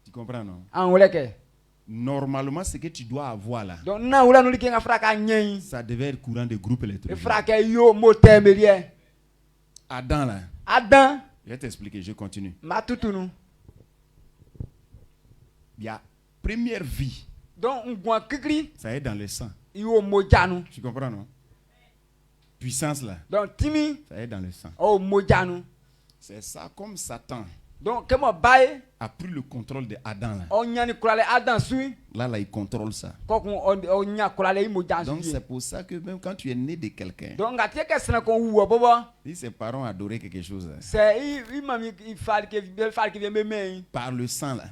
Tu comprends, non? Normalement, ce que tu dois avoir là, ça devait être courant de groupe électrogène. Adam là. Je vais t'expliquer, je continue. Il y a première vie. Ça est dans le sang. Tu comprends, non? Puissance là. Ça est dans le sang. C'est ça comme Satan a pris le contrôle de Adam là. Là, il contrôle ça. Donc c'est pour ça que même quand tu es né de quelqu'un, si ses parents adoraient quelque chose, par le sang là,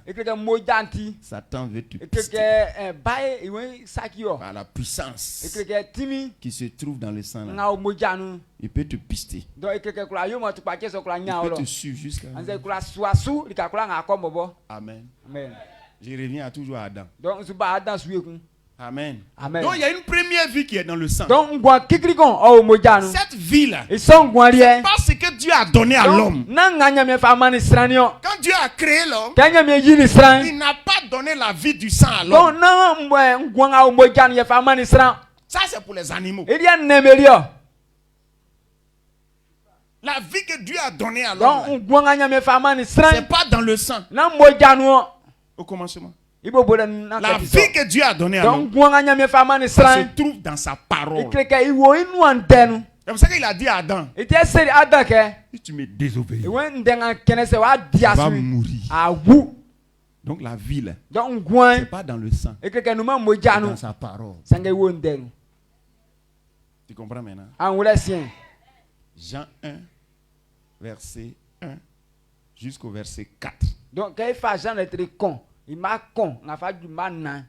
Satan veut te pister. Par la puissance qui se trouve dans le sang là, il peut te pister. Il peut te suivre jusqu'à... Amen. Je reviens toujours à Adam. Amen. Donc il y a une première vie qui est dans le sang. Cette vie-là, c'est pas ce que Dieu a donné à l'homme. Quand Dieu a créé l'homme, il n'a pas donné la vie du sang à l'homme. Ça c'est pour les animaux. La vie que Dieu a donnée à l'homme, c'est pas dans le sang. Au commencement. La vie que Dieu a donnée à l'homme, ça se trouve dans sa parole. C'est pour ça qu'il a dit à Adam, si tu me désobéis, tu vas mourir. Donc la vie là, c'est pas dans le sang, c'est dans sa parole. Tu comprends maintenant? Jean 1, verset 1 jusqu'au verset 4. Donc, quand il fait Jean être con, il m'a con, il a fait du mal.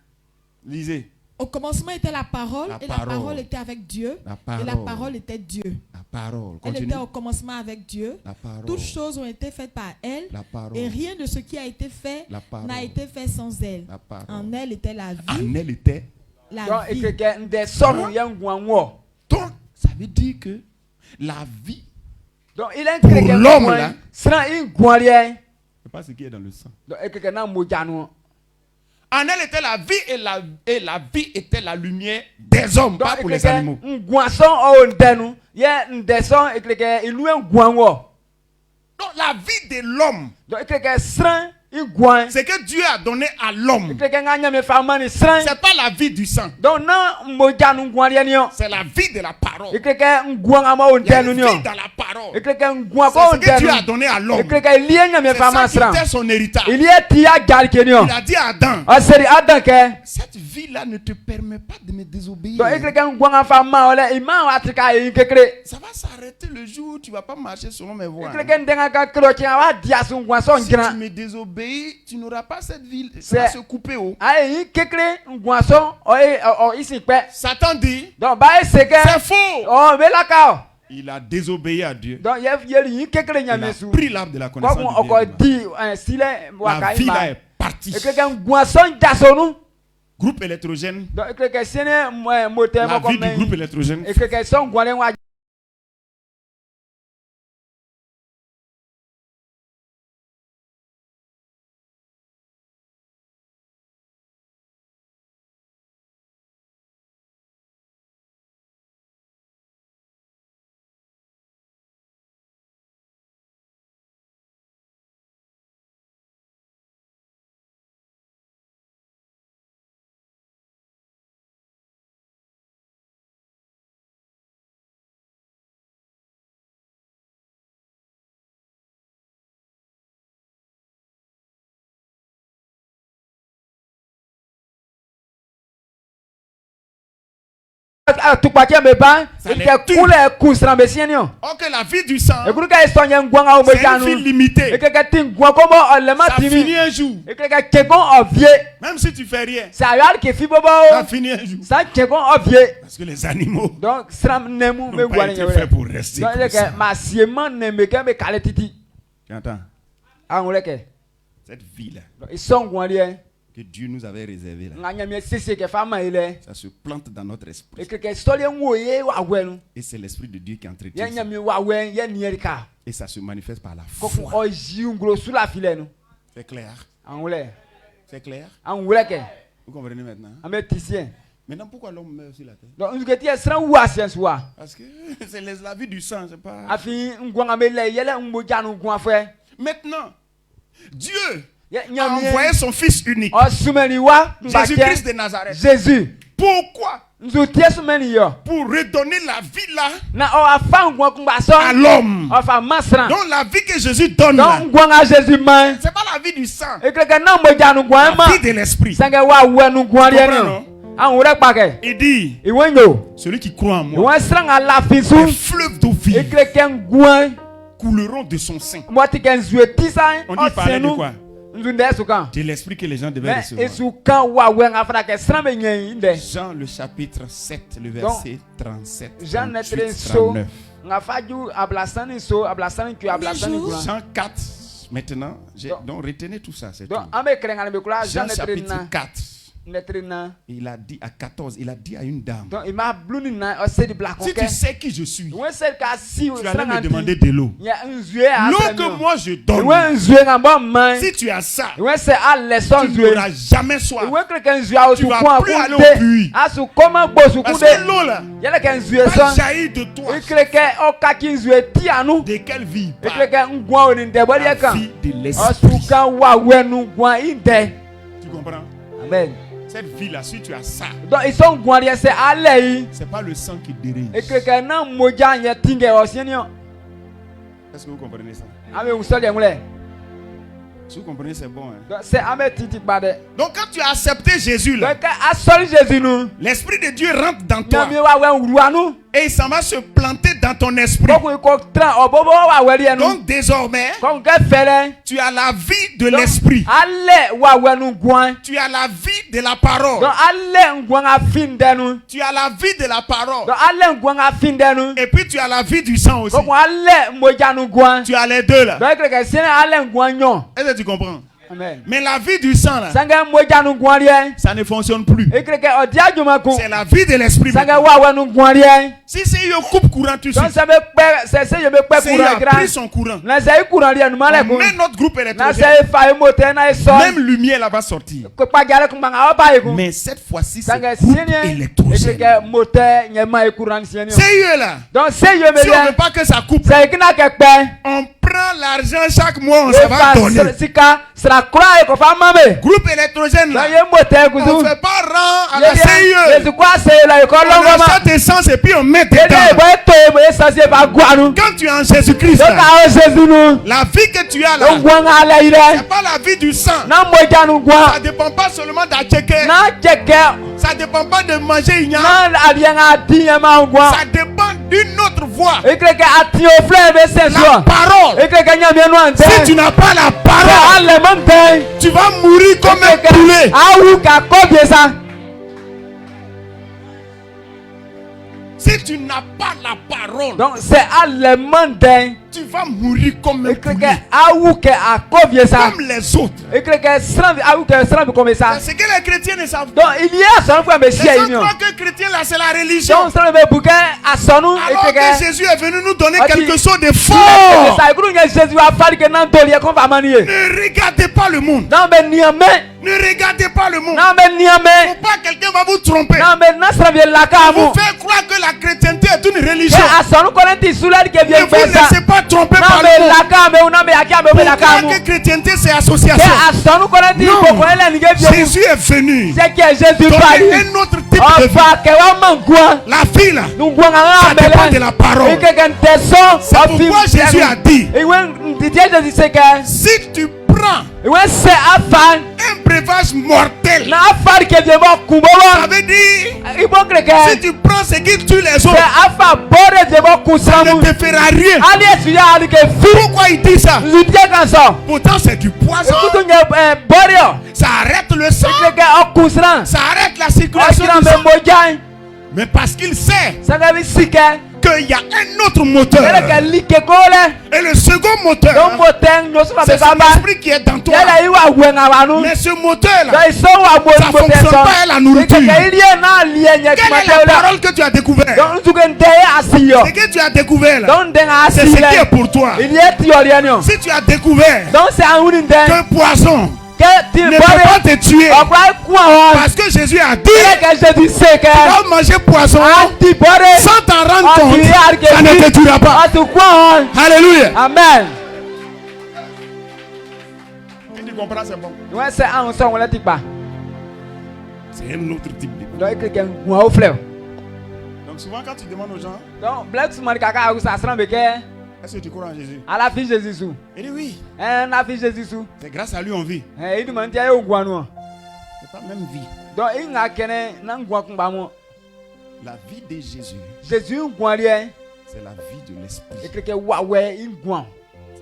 Lisez. Au commencement était la parole, et la parole était avec Dieu, et la parole était Dieu. La parole. Elle était au commencement avec Dieu. Toutes choses ont été faites par elle, et rien de ce qui a été fait n'a été fait sans elle. En elle était la vie. En elle était la vie. Donc, ça veut dire que la vie donc, il est pour l'homme là, c'est pas ce qui est dans le sang. En elle était la vie et la vie était la lumière des hommes, pas pour les animaux. Donc la vie de l'homme, c'est que Dieu a donné à l'homme. C'est pas la vie du sang. C'est la vie de la parole. Il y a une vie dans la parole. C'est ce que Dieu a donné à l'homme. C'est ça qui était son héritage. Il a dit à Adam, cette vie-là ne te permet pas de me désobéir. Ça va s'arrêter le jour où tu ne vas pas marcher selon mes voies. Si tu me désobéis, tu n'auras pas cette vie. Ça va se couper. Satan dit, c'est faux. Il a désobéi à Dieu. Il a pris l'arbre de la connaissance du bien. La vie là est partie. Groupe électrogène. La vie du groupe électrogène. Ok, la vie du sang, c'est une vie limitée. Ça finit un jour. Même si tu fais rien, ça finit un jour. Parce que les animaux n'ont pas été faits pour rester comme ça. Tu entends? Cette vie-là, que Dieu nous avait réservé là. Ça se plante dans notre esprit. Et c'est l'esprit de Dieu qui entretient ça. Et ça se manifeste par la foi. C'est clair? C'est clair? Vous comprenez maintenant? Maintenant, pourquoi l'homme meurt sur la terre? Parce que c'est la vie du sang, c'est pas... Maintenant, Dieu a envoyé son Fils unique, Jésus-Christ de Nazareth. Jésus. Pourquoi? Pour redonner la vie là à l'homme. Donc la vie que Jésus donne là, c'est pas la vie du sang, la vie de l'esprit. Il dit, celui qui croit en moi, les fleuves d'eau vive couleront de son sein. On dit parler de quoi? De l'esprit que les gens devaient recevoir. Jean le chapitre 7, le verset 37, 38, 39. Jean 4, maintenant, donc retenez tout ça. C'est tout. Jean chapitre 4. Il a dit à 14, il a dit à une dame, si tu sais qui je suis, tu allais me demander de l'eau. L'eau que moi je donne, si tu as ça, tu n'auras jamais soif. Tu ne vas plus aller au puits. Parce que l'eau là va jaillir de toi. De quelle vie? La vie de l'esprit. Tu comprends? Amen. Cette vie là, si tu as ça, c'est pas le sang qui dirige. Est-ce que vous comprenez ça? Si vous comprenez, c'est bon. Hein? Donc quand tu as accepté Jésus là, l'Esprit de Dieu rentre dans toi et il s'en va se planter dans ton esprit. Donc désormais, tu as la vie de l'esprit. Tu as la vie de la parole. Tu as la vie de la parole. Et puis tu as la vie du sang aussi. Tu as les deux là. Est-ce que tu comprends? Amen. Mais la vie du sang là, ça ne fonctionne plus. C'est la vie de l'esprit. Si c'est un coupe courant tout de suite, c'est il a pris son courant. On met notre groupe électrogène, même lumière là va sortir. Mais cette fois-ci c'est groupe électrogène. Sérieux là. Si on ne veut pas que ça coupe, on prend l'argent chaque mois, ça va donner. Groupe électrogène là, on ne fait pas rang à la CIE. On achète essence et puis on met dedans. Quand tu es en Jésus-Christ, la vie que tu as là, c'est pas la vie du sang. Ça ne dépend pas seulement d'Atcheker. Ça ne dépend pas de manger ignan. Ça dépend d'une autre voie. La parole. Si tu n'as pas la parole, tu vas mourir comme un poulet. Si tu n'as pas la parole, donc c'est tu vas mourir comme un poulet. Comme les autres. C'est que les chrétiens ne savent pas. Les gens croient que chrétien là c'est la religion. Alors que Jésus est venu nous donner quelque chose de fort. Ne regardez pas le monde. Ne regardez pas le monde. Faut pas quelqu'un va vous tromper. Vous faire croire que la chrétienté est une religion. Ne vous laissez pas tromper par le monde. Pour croire que chrétienté c'est association. Non. Jésus est venu donner un autre type de vie. La vie là, ça dépend de la parole. C'est pourquoi Jésus a dit, si tu prends un breuvage mortel, ça veut dire, si tu prends ce qui tue les autres, ça ne te fera rien. Pourquoi il dit ça? Pourtant c'est du poison. Ça arrête le sang. Ça arrête la circulation du sang. Mais parce qu'il sait qu'il y a un autre moteur. Et le second moteur, c'est son esprit qui est dans toi. Mais ce moteur-là, ça ne fonctionne pas à la nourriture. Quelle est la parole que tu as découvert? Ce que tu as découvert là, c'est ce qui est pour toi. Si tu as découvert qu'un poisson ne peut pas te tuer, parce que Jésus a dit tu vas manger poisson sans t'en rendre compte, ça ne te tuera pas. Alléluia. Amen. Tu comprends, c'est bon. C'est un autre type de. Donc souvent quand tu demandes aux gens, est-ce que tu crois en Jésus? À la fille Jésus. Il dit oui. La fille Jésus. C'est grâce à lui on vit. Il demande à eux quoi. C'est pas même vie. Donc il n'a qu'un la vie de Jésus. Jésus c'est la vie de l'esprit. C'est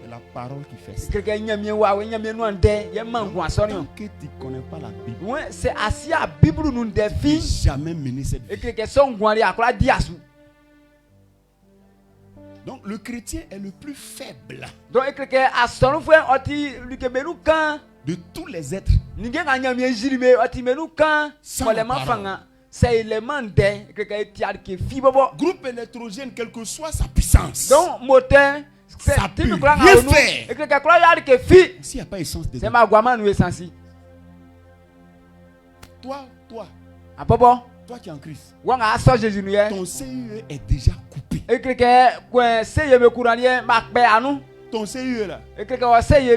la parole qui fait ça. Tant que tu ne connais pas la Bible, c'est assis à Bible nous défie. Jamais mener cette vie. Donc le chrétien est le plus faible de tous les êtres. C'est l'élément groupe électrogène, quelle que soit sa puissance. Donc moteur, ça peut rien faire. S'il n'y a pas essence dedans. Toi qui es en Christ, ton CIE est déjà coupé. Ton CIE là,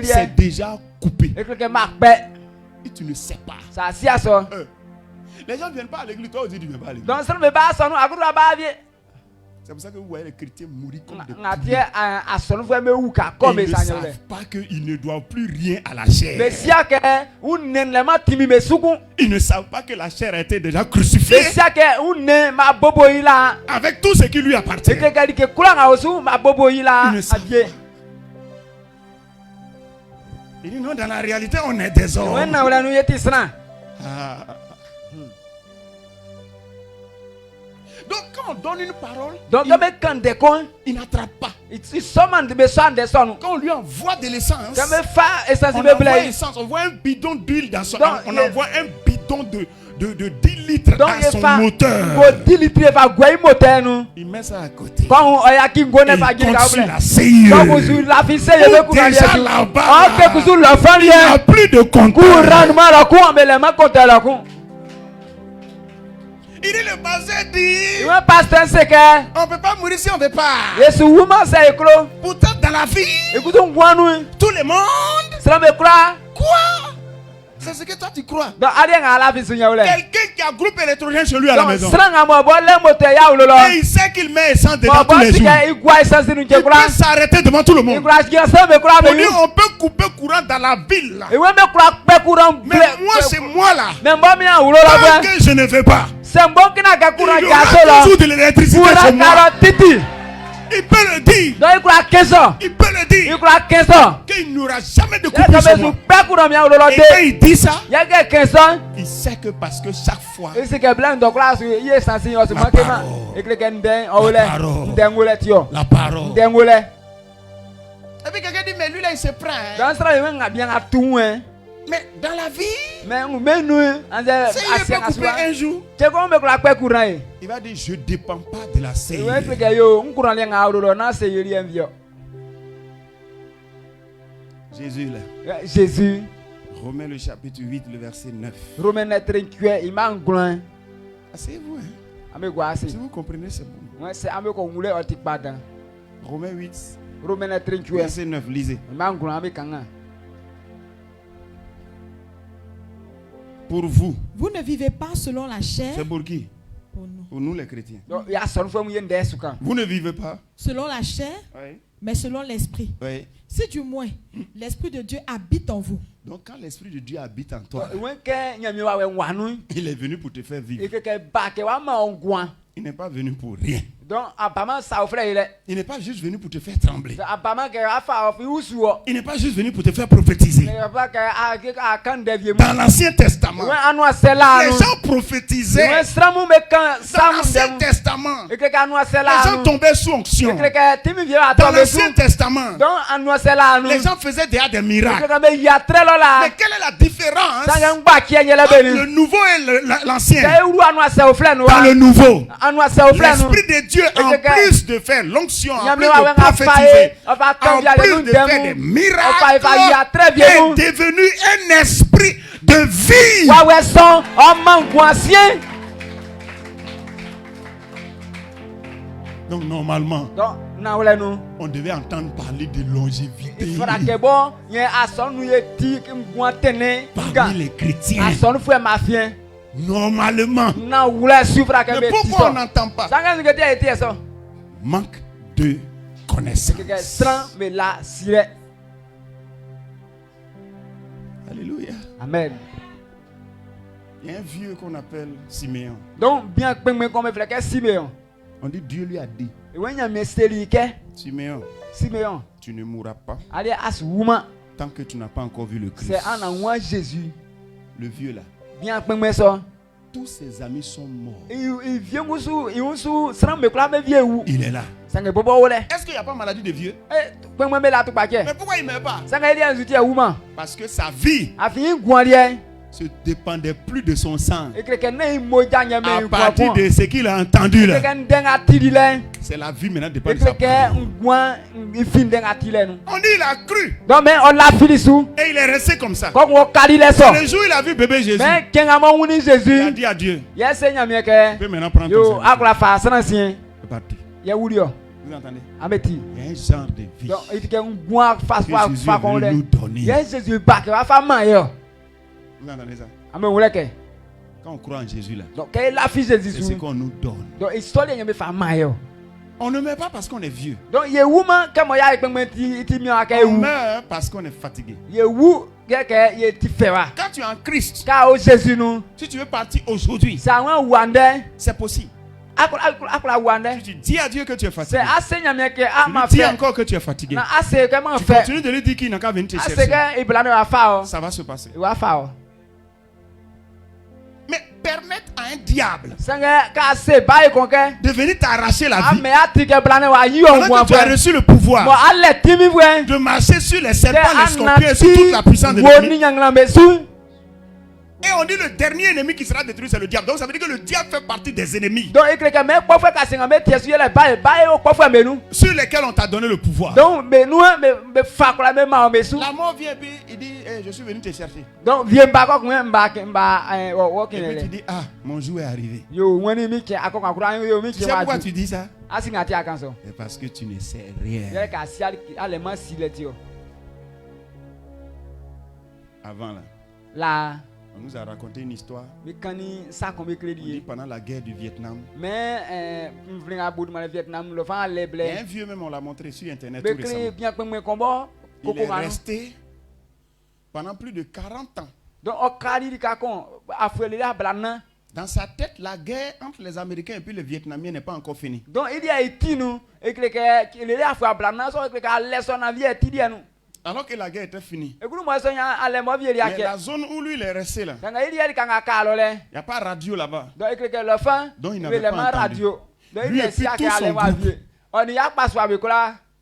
c'est déjà coupé. Et tu ne sais pas. Les gens ne viennent pas à l'église, toi aussi tu ne viens pas à l'église. C'est pour ça que vous voyez les chrétiens mourir comme des poulets. Ils ne savent pas qu'ils ne doivent plus rien à la chair. Ils ne savent pas que la chair a été déjà crucifiée avec tout ce qui lui appartient. Ils ne savent pas. Il dit non, dans la réalité on est des hommes. Donc quand on donne une parole, il n'attrape pas. Quand on lui envoie de l'essence, on voit un bidon d'huile dans son... On envoie un bidon de 10 litres dans son moteur. Il met ça à côté. Et il continue la CIE. Déjà là-bas, il n'y a plus de compteur. Il est le pasteur dit on ne peut pas mourir si on ne veut pas. Pourtant dans la vie, tout le monde quoi? C'est ce que toi tu crois. Quelqu'un qui a groupe électrogène chez lui à la maison. Et il sait qu'il met essence dedans tous les jours. Il peut s'arrêter devant tout le monde. On peut couper courant dans la ville là. Mais moi c'est moi là. Tant que je ne veux pas, il y aura toujours de l'électricité chez moi. Il peut le dire. Il peut le dire. Qu'il n'y aura jamais de coupure chez moi. Et quand il dit ça, il sait que parce que chaque fois la parole. Et puis quelqu'un dit mais lui là il se prend. Mais dans la vie, si il peut couper un jour, il va dire je ne dépends pas de la CIE. Jésus là. Jésus. Romains le chapitre 8, le verset 9. Asseyez-vous. Si vous comprenez, c'est bon. Romains 8, verset 9, lisez. Pour vous. Vous ne vivez pas selon la chair. C'est pour qui? Pour nous les chrétiens. Vous ne vivez pas selon la chair, oui, mais selon l'esprit. Oui. Si du moins l'esprit de Dieu habite en vous. Donc quand l'esprit de Dieu habite en toi, il est venu pour te faire vivre. Il n'est pas venu pour rien. Donc apparemment ça offrait il n'est pas juste venu pour te faire trembler. Apparemment que il n'est pas juste venu pour te faire prophétiser. Dans l'Ancien Testament, les gens prophétisaient. Dans l'Ancien Testament, les gens tombaient sous onction. Dans l'Ancien Testament, les gens faisaient des miracles. Mais quelle est la différence entre le nouveau et l'ancien? Dans le nouveau, l'Esprit de Dieu, en plus de faire l'onction, en plus de prophétiser, en plus de faire des miracles, est devenu un esprit de vie. Donc normalement, on devait entendre parler de longévité parmi les chrétiens. Normalement. Mais pourquoi on n'entend pas? Manque de connaissance. Alléluia. Amen. Il y a un vieux qu'on appelle Siméon. Donc bien que Siméon. On dit Dieu lui a dit. Siméon, tu ne mourras pas tant que tu n'as pas encore vu le Christ. C'est Jésus. Le vieux là. Bien tous ses amis sont morts. Il est là. Est-ce qu'il n'y a pas maladie de vieux? Mais pourquoi il ne meurt pas? Parce que sa vie se dépendait plus de son sang. À partir de ce qu'il a entendu là, c'est la vie maintenant dépend de sa parole. On dit il a cru. Et il est resté comme ça. Le jour où il a vu bébé Jésus, il a dit à Dieu, tu peux maintenant prendre ton sang. C'est parti. Vous entendez? Il y a un genre de vie que Jésus veut nous donner. Vous entendez ça? Quand on croit en Jésus là, c'est ce qu'on nous donne. On ne meurt pas parce qu'on est vieux. On meurt parce qu'on est fatigué. Quand tu es en Christ, si tu veux partir aujourd'hui, c'est possible. Tu dis à Dieu que tu es fatigué. Tu dis encore que tu es fatigué. Tu continues de lui dire qu'il n'a qu'à venir te chercher. Ça va se passer. Mais permettre à un diable de venir t'arracher la vie pendant que tu as reçu le pouvoir de marcher sur les serpents, les scorpions et sur toute la puissance de l'ennemi. Et on dit le dernier ennemi qui sera détruit, c'est le diable. Donc ça veut dire que le diable fait partie des ennemis sur lesquels on t'a donné le pouvoir. La mort vient et puis il dit je suis venu te chercher. Et puis tu dis mon jour est arrivé. Tu sais pourquoi tu dis ça? C'est parce que tu ne sais rien. Avant là, on nous a raconté une histoire. On dit pendant la guerre du Vietnam. Il y a un vieux même, on l'a montré sur internet tout récemment. Il est resté pendant plus de 40 ans. Dans sa tête, la guerre entre les Américains et puis les Vietnamiens n'est pas encore finie. Alors que la guerre était finie. Mais la zone où lui il est resté là, il n'y a pas de radio là-bas. Donc il n'avait pas entendu. Lui et puis tout son groupe.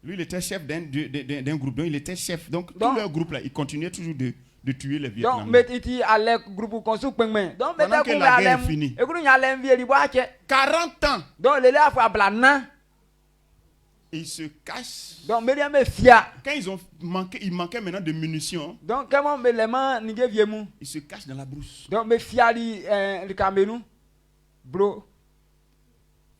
Lui il était chef d'un groupe. Donc il était chef. Donc tout leur groupe là, il continuait toujours de tuer les Vietnamiens. Pendant que la guerre est finie. 40 ans. Ils se cachent. Quand il manquait maintenant de munitions, ils se cachent dans la brousse.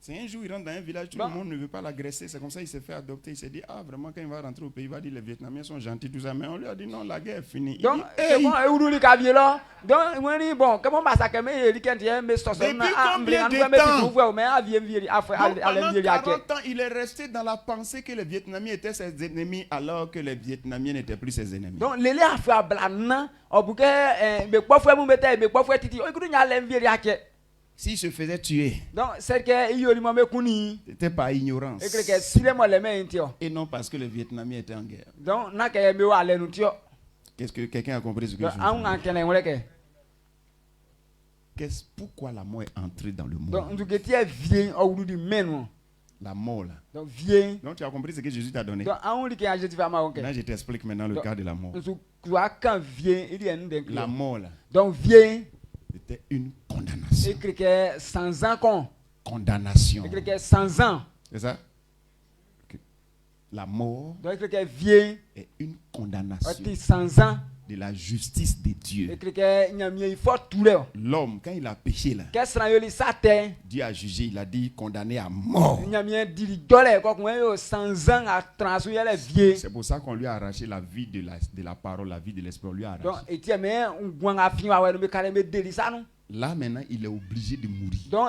C'est un jour, il rentre dans un village, tout le monde ne veut pas l'agresser. C'est comme ça qu'il s'est fait adopter. Il s'est dit, vraiment, quand il va rentrer au pays, il va dire les Vietnamiens sont gentils, tout ça. Mais on lui a dit, non, la guerre est finie. Donc, depuis combien de temps? Pendant 40 ans, il est resté dans la pensée que les Vietnamiens étaient ses ennemis, alors que les Vietnamiens n'étaient plus ses ennemis. Donc, S'il se faisait tuer, donc c'est que c'était par ignorance. Et non parce que les Vietnamiens étaient en guerre. Donc, qu'est-ce que quelqu'un a compris ce que je veux dire? Pourquoi la mort est entrée dans le monde? La mort là. Donc tu as compris ce que Jésus t'a donné. Là je t'explique maintenant le cas de la mort. La mort là. Donc c'était une condamnation. Condamnation. C'est ça? La mort est une condamnation de la justice de Dieu. L'homme, quand il a péché là, Dieu a jugé, il a dit condamné à mort. C'est pour ça qu'on lui a arraché la vie de la parole, la vie de l'esprit. On lui a arraché. Là maintenant, il est obligé de mourir. Donc,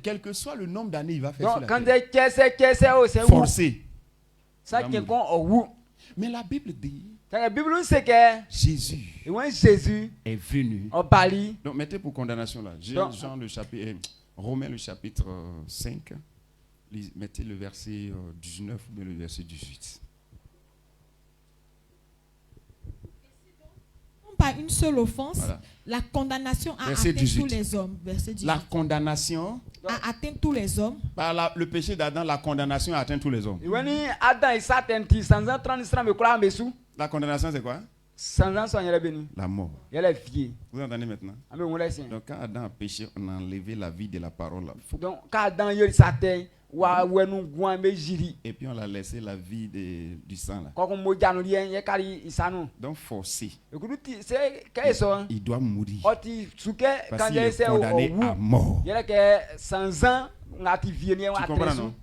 quel que soit le nombre d'années, il va faire sur la terre. Forcé. Mais la Bible dit Jésus est venu. Donc mettez pour condamnation là. Jean le chapitre, Romains le chapitre 5. Mettez le verset 19 ou le verset 18. Par une seule offense, voilà. La condamnation a atteint tous les hommes. Verset 18. La condamnation a atteint tous les hommes. Par le péché d'Adam, la condamnation a atteint tous les hommes. La condamnation, c'est quoi? La mort. Vous entendez maintenant? Donc quand Adam a péché, on a enlevé la vie de la parole. Donc quand Adam a péché, et puis on l'a laissé la vie du sang là. Donc forcé. Il doit mourir. Parce qu'il est condamné à mort. Tu comprends, non?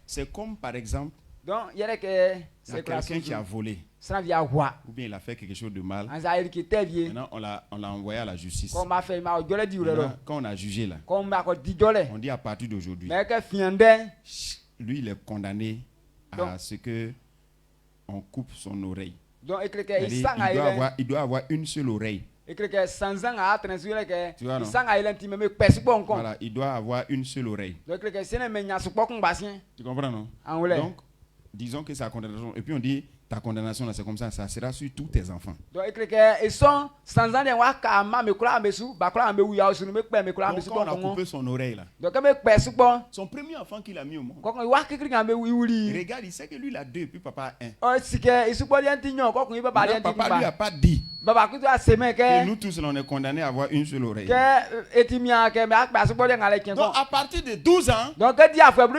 C'est comme par exemple, il y a quelqu'un qui a volé. Ou bien il a fait quelque chose de mal. Maintenant on l'a envoyé à la justice. Maintenant, quand on a jugé là, on dit à partir d'aujourd'hui, lui il est condamné à ce que on coupe son oreille. Il doit avoir une seule oreille. Tu vois, non? Voilà, il doit avoir une seule oreille. Tu comprends, non? Donc disons que c'est la condamnation. Et puis on dit ta condamnation là, c'est comme ça sera sur tous tes enfants. Donc quand on a coupé son oreille là, son premier enfant qu'il a mis au monde, regarde, il sait que lui il a 2 et puis papa a 1. Papa lui a pas dit. Et nous tous là, on est condamnés à avoir une seule oreille. Donc à partir de 12 ans, il voit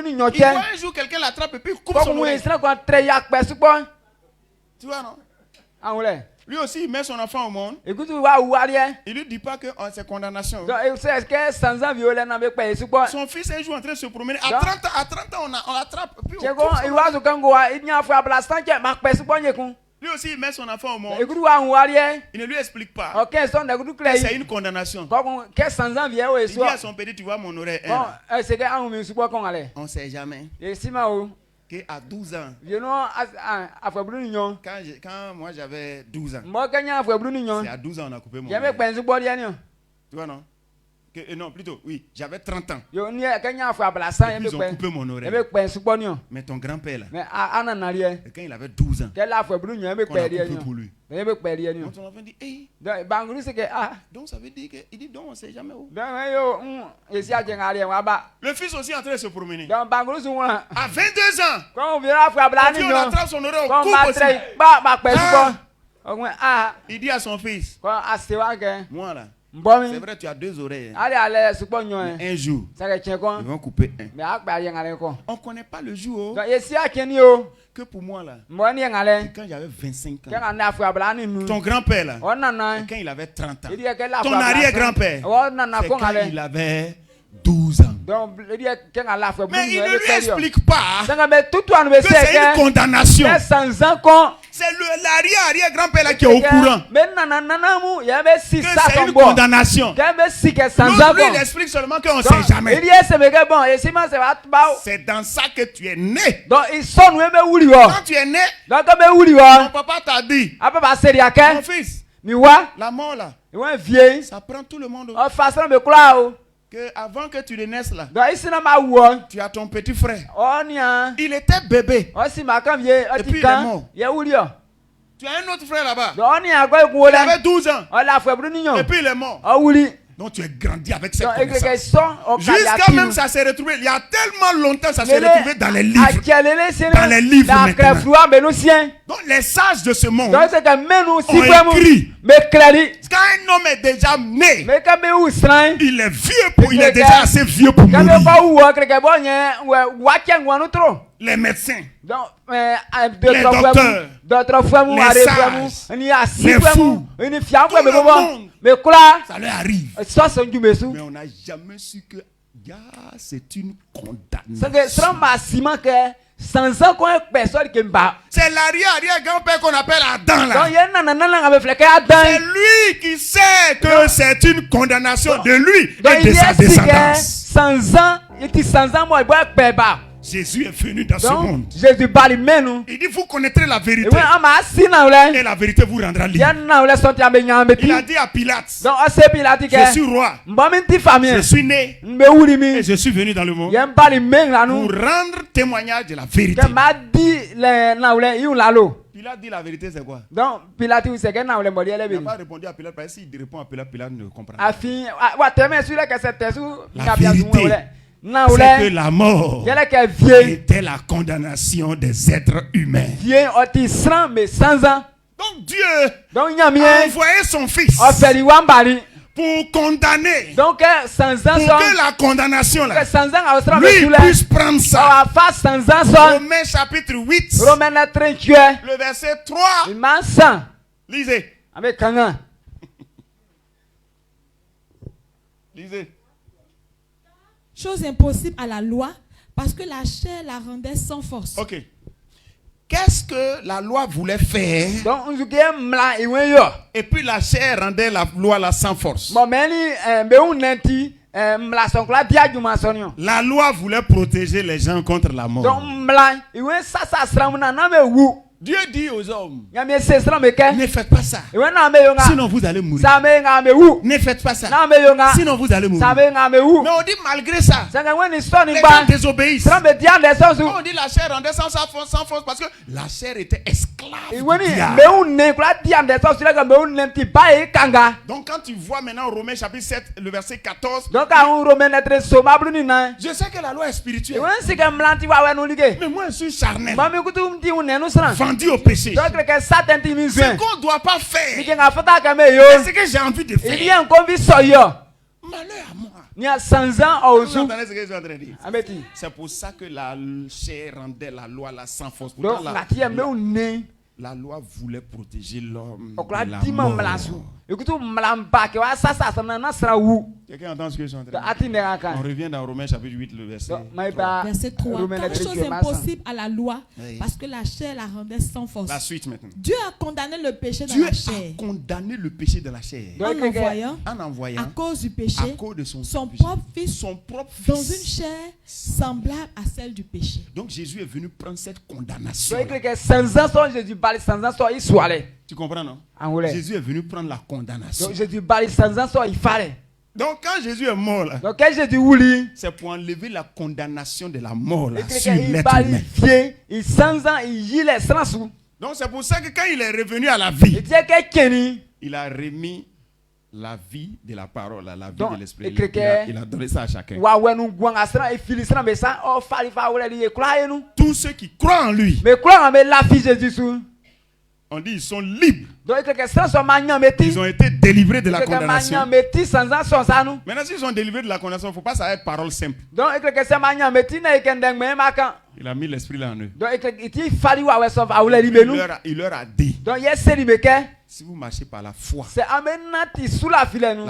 un jour quelqu'un l'attrape et puis il coupe son oreille. Tu vois, non? Lui aussi, il met son enfant au monde. Il ne lui dit pas que c'est condamnation. Son fils est un jour en train de se promener. À 30 ans, on l'attrape. Lui aussi, il met son enfant au monde. Il ne lui explique pas. C'est une condamnation. Il dit à son petit, tu vois mon oreille. On ne sait jamais. À 12 ans, quand moi j'avais 12 ans, c'est à 12 ans on a coupé mon oreille. Tu vois, non? Non, plutôt, oui, j'avais 30 ans. Ils ont coupé mon oreille. Mais ton grand-père là, quand il avait 12 ans, on a coupé pour lui. Donc ton enfant dit, hey. Donc ça veut dire qu'il dit, donc on ne sait jamais où. Le fils aussi est en train de se promener. À 22 ans, on attrape son oreille, on coupe aussi. Il dit à son fils, moi là, c'est vrai, tu as 2 oreilles. Un jour, ils vont couper un. On ne connaît pas le jour que pour moi là, quand j'avais 25 ans, ton grand-père là, quand il avait 30 ans, ton arrière-grand-père, c'est quand il avait 12 ans. Mais il ne lui explique pas que c'est une condamnation. C'est l'arrière-grand-père là qui est au courant que c'est une condamnation. Lui, il explique seulement qu'on ne sait jamais. C'est dans ça que tu es né. Quand tu es né, ton papa t'a dit, mon fils, La mort là, ça prend tout le monde. Que avant que tu ne naisses là, tu as ton petit frère. Il était bébé. Et puis il est mort. Tu as un autre frère là-bas. Il avait 12 ans. Et puis il est mort. Donc tu es grandi avec cette connaissance. Jusqu'à même ça s'est retrouvé. Il y a tellement longtemps ça s'est retrouvé dans les livres. Dans les livres maintenant. Donc les sages de ce monde ont écrit. Quand un homme est déjà né, il est vieux il est déjà assez vieux pour mourir. Les médecins, les docteurs, les sages, les fous, tout le monde, ça leur arrive. Mais on n'a jamais su que c'est une condamnation. C'est l'arrière-grand-père qu'on appelle Adam là. C'est lui qui sait que c'est une condamnation de lui et de sa descendance. Jésus est venu dans ce monde. Il dit vous connaîtrez la vérité et la vérité vous rendra libre. Il a dit à Pilate, je suis roi, je suis né et je suis venu dans le monde pour rendre témoignage de la vérité. Pilate dit la vérité c'est quoi? Il n'a pas répondu à Pilate parce que s'il répond à Pilate, Pilate ne comprend pas. La vérité, c'est que la mort était la condamnation des êtres humains. Donc Dieu a envoyé son fils pour condamner, pour que la condamnation là, lui puisse prendre ça. Romains chapitre 8, le verset 3. Lisez. Lisez. Chose impossible à la loi, parce que la chair la rendait sans force. Ok. Qu'est-ce que la loi voulait faire? Et puis la chair rendait la loi là sans force. La loi voulait protéger les gens contre la mort. Dieu dit aux hommes, ne faites pas ça, sinon vous allez mourir. Ne faites pas ça, sinon vous allez mourir. Mais on dit malgré ça, les gens désobéissent. On dit la chair rendait sans force parce que la chair était esclave du diable. Donc quand tu vois maintenant Romains chapitre 7, le verset 14, je sais que la loi est spirituelle. Mais moi je suis charnel, vendu au péché. Ce qu'on ne doit pas faire, c'est ce que j'ai envie de faire. Malheur à moi. Vous entendez ce que je suis en train de dire? C'est pour ça que la chair rendait la loi là sans force. Pourtant, la loi voulait protéger l'homme de la mort. Quelqu'un entend ce que je suis en train de dire? On revient dans Romains chapitre 8, le verset 3. Verset 3. Car chose impossible à la loi, parce que la chair la rendait sans force. La suite maintenant. Dieu a condamné le péché dans la chair. Dieu a condamné le péché de la chair. En envoyant à cause du péché, à cause de son propre fils, dans une fils chair semblable à celle du péché. Donc Jésus est venu prendre cette condamnation. Tu comprends, non? Jésus est venu prendre la condamnation. Donc quand Jésus est mort là, c'est pour enlever la condamnation de la mort là, sur l'être humain. Donc c'est pour ça que quand il est revenu à la vie, il a remis la vie de la parole, la vie de l'esprit. Il a donné ça à chacun. Tous ceux qui croient en lui, on dit ils sont libres. Ils ont été délivrés de la condamnation. Maintenant, s'ils sont délivrés de la condamnation, il ne faut pas ça être parole simple. Il a mis l'esprit là en eux. Il leur a dit, si vous marchez par la foi, la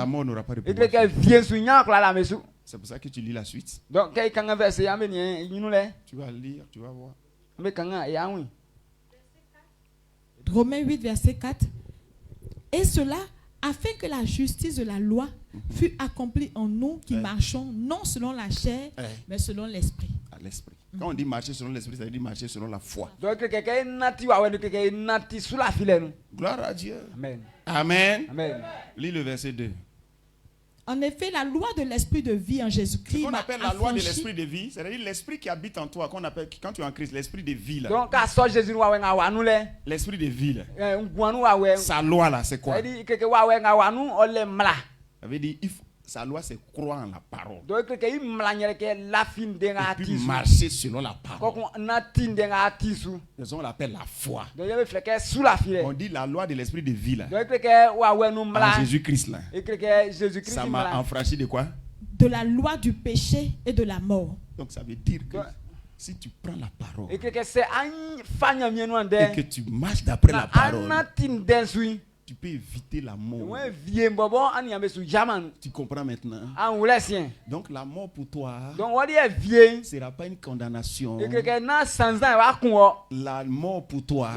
mort n'aura pas de pouvoir. C'est pour ça que tu lis la suite. Tu vas lire, tu vas voir. Romains 8, verset 4. Et cela afin que la justice de la loi fût accomplie en nous qui marchons non selon la chair, mais selon l'esprit. à l'esprit. Quand on dit marcher selon l'esprit, ça veut dire marcher selon la foi. Gloire à Dieu. Amen. Amen. Amen. Lis le verset 2. En effet, la loi de l'esprit de vie en Jésus-Christ. Ce qu'on appelle la loi de l'esprit de vie, c'est-à-dire l'esprit qui habite en toi, qu'on appelle, quand tu es en Christ, l'esprit de vie. Là. Donc, l'esprit de vie. Là. Sa loi, là, c'est quoi? Ça veut dire, sa loi, c'est croire en la parole. Et puis marcher selon la parole. C'est ce qu'on appelle la foi. On dit la loi de l'esprit de vie là. En Jésus-Christ là. Ça m'a enfranchi de quoi? De la loi du péché et de la mort. Donc ça veut dire que si tu prends la parole et que tu marches d'après la parole, tu peux éviter la mort. Tu comprends maintenant? Donc la mort pour toi ne sera pas une condamnation. La mort pour toi,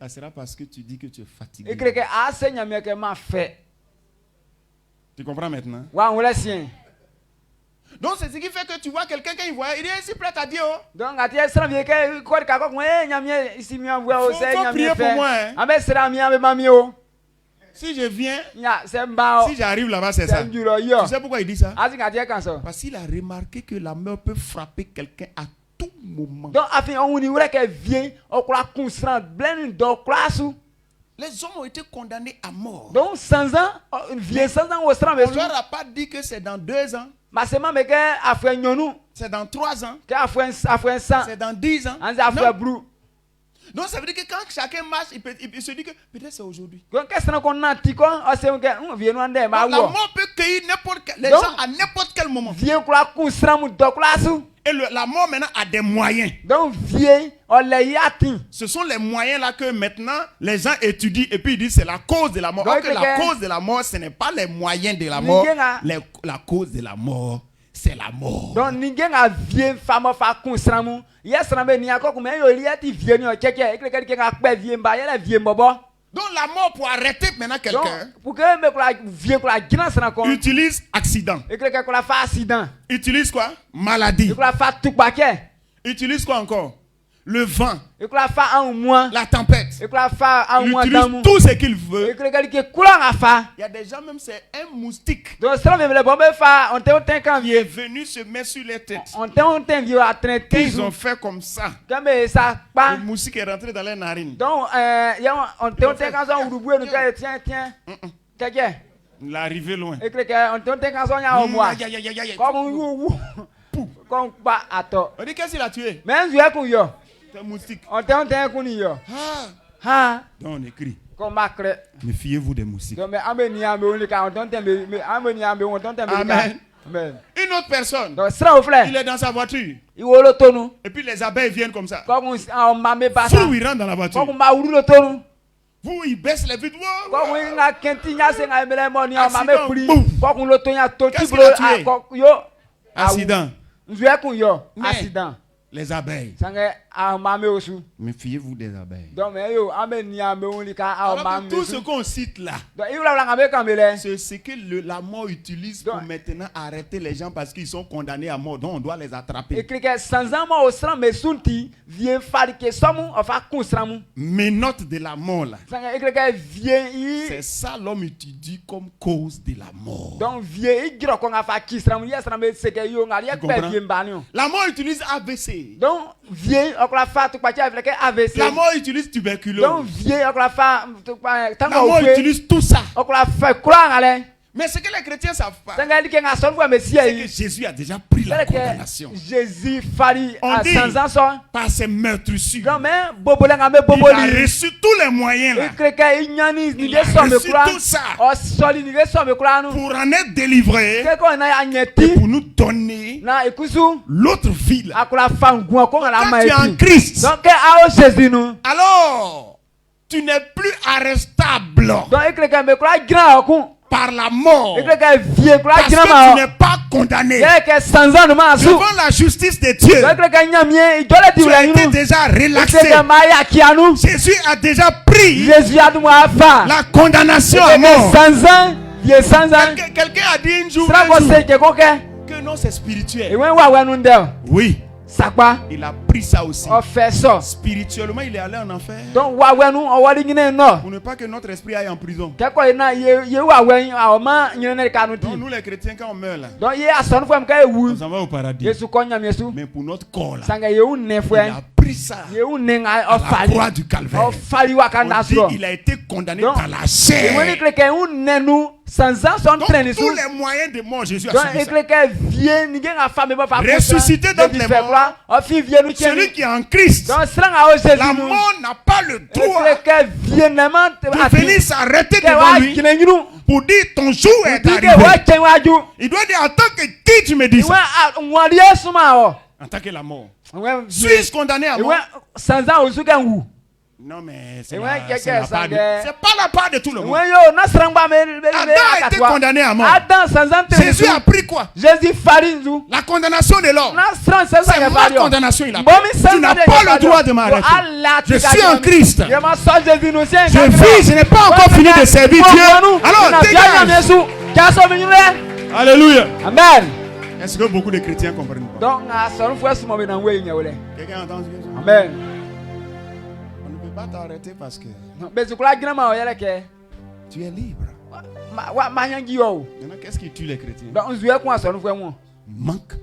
ça sera parce que tu dis que tu es fatigué. Tu comprends maintenant? Donc c'est ce qui fait que tu vois quelqu'un quand il voit, il est ici prêt à dire. Donc faut prier pour moi. Hein. Si je viens, si j'arrive là-bas, c'est ça. Tu sais pourquoi il dit ça? Parce qu'il a remarqué que la mort peut frapper quelqu'un à tout moment. Les hommes ont été condamnés à mort. Donc, on ne leur a pas dit que c'est dans 2 ans. C'est dans 3 ans. C'est dans 10 ans. Non. Donc ça veut dire que quand chacun marche, il se dit que peut-être c'est aujourd'hui. La mort peut cueillir les gens à n'importe quel moment. Et la mort maintenant a des moyens. Ce sont les moyens là que maintenant les gens étudient et puis ils disent c'est la cause de la mort. Donc, la cause de la mort, ce n'est pas les moyens de la mort. La cause de la mort, c'est la mort. Donc la mort pour arrêter maintenant quelqu'un utilise accident. Utilise quoi? Maladie. Utilise quoi encore? Le vent, la tempête, il utilise tout ce qu'il veut. Il y a des gens, même c'est un moustique qui est venu se mettre sur les têtes. Ils ont fait comme ça. Le moustique est rentré dans les narines. Il est arrivé loin. On dit qu'est-ce qu'il a tué? C'est un moustique. Donc on écrit. Méfiez-vous des moustiques. Amen. Une autre personne, il est dans sa voiture. Et puis les abeilles viennent comme ça. Fou, il rentre dans la voiture. Vous, il baisse les vitres. Accident. Accident. Les abeilles. Méfiez-vous des abeilles. Alors tout ce qu'on cite là, c'est ce que la mort utilise pour maintenant arrêter les gens parce qu'ils sont condamnés à mort. Donc on doit les attraper. Mais note de la mort là, c'est ça l'homme étudie comme cause de la mort. La mort utilise AVC. Donc, la mort utilise tuberculose. La mort utilise tout ça. Mais ce que les chrétiens ne savent pas, c'est que Jésus a déjà pris la condamnation. On dit, par ses meurtrissures, il a reçu tous les moyens là. Il a reçu tout ça pour en être délivré et pour nous donner l'autre vie là. Quand tu es en Christ, alors tu n'es plus arrestable par la mort, parce que tu n'es pas condamné devant la justice de Dieu. Tu as été déjà relaxé. Jésus a déjà pris la condamnation à mort. Quelqu'un a dit un jour que non, c'est spirituel. Oui. Il a pris ça aussi. Spirituellement, il est allé en enfer. Pour ne pas que notre esprit aille en prison. Donc, nous les chrétiens, quand on meurt là, on s'en va au paradis. Mais pour notre corps là, il a pris ça à la croix du calvaire. On dit, il a été condamné dans la chair. Donc, tous les moyens de mort, Jésus a subi ça. Ressuscité donc les morts. Celui qui est en Christ, la mort n'a pas le droit de venir s'arrêter devant lui pour dire ton jour est arrivé. Il doit dire en tant que qui tu me dis ça? En tant que la mort. Suis-je condamné à mort? Non mais c'est pas la part de tout le monde. Adam a été condamné à mort. Jésus a pris quoi? La condamnation de l'homme. C'est ma condamnation il a pris. Tu n'as pas le droit de m'arrêter. Je suis en Christ. Je vis, je n'ai pas encore fini de servir Dieu. Alors dégage. Alléluia. Amen. Est-ce que beaucoup de chrétiens comprennent pas? Quelqu'un entend ce que je dis? Amen. Pas t'arrêter parce que tu es libre. Maintenant, qu'est-ce qui tue les chrétiens? Manque.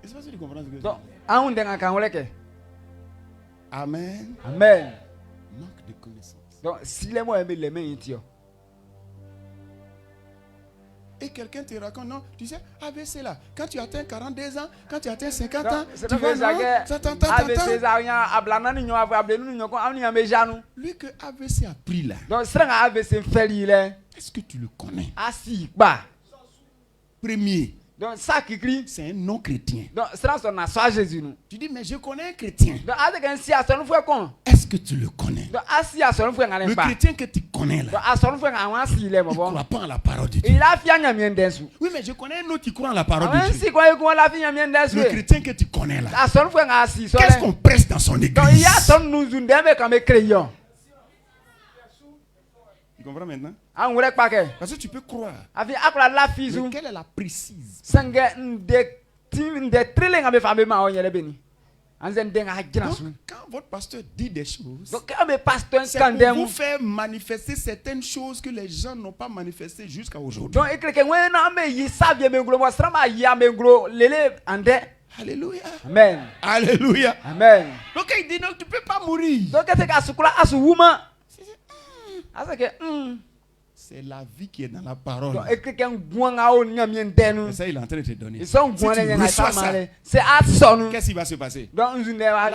Est-ce que tu comprends ce que je dis? Amen. Amen. Manque de connaissance. Et quelqu'un te raconte, non, tu sais, ABC là, quand tu atteins 42 ans, quand tu atteins 50 ans, tu vas lui que ABC a pris là. Est-ce que tu le connais? Premier. Donc ça qui crie, c'est un non-chrétien. Donc tu dis mais je connais un chrétien. Est-ce que tu le connais? Le chrétien que tu connais là, il ne croit pas en la parole de Dieu. Oui mais je connais un autre qui croit en la parole de Dieu. Le chrétien que tu connais là, qu'est-ce qu'on presse dans son église? Tu comprends maintenant? Parce que tu peux croire. Mais quelle est la précise? Donc, quand votre pasteur dit des choses, c'est pour vous faire manifester certaines choses que les gens n'ont pas manifestées jusqu'à aujourd'hui. Alléluia. Amen. Alléluia. Amen. Donc il dit non, tu ne peux pas mourir. C'est la vie qui est dans la parole. Et ça, il est en train de te donner. Si tu reçois ça, qu'est-ce qui va se passer? La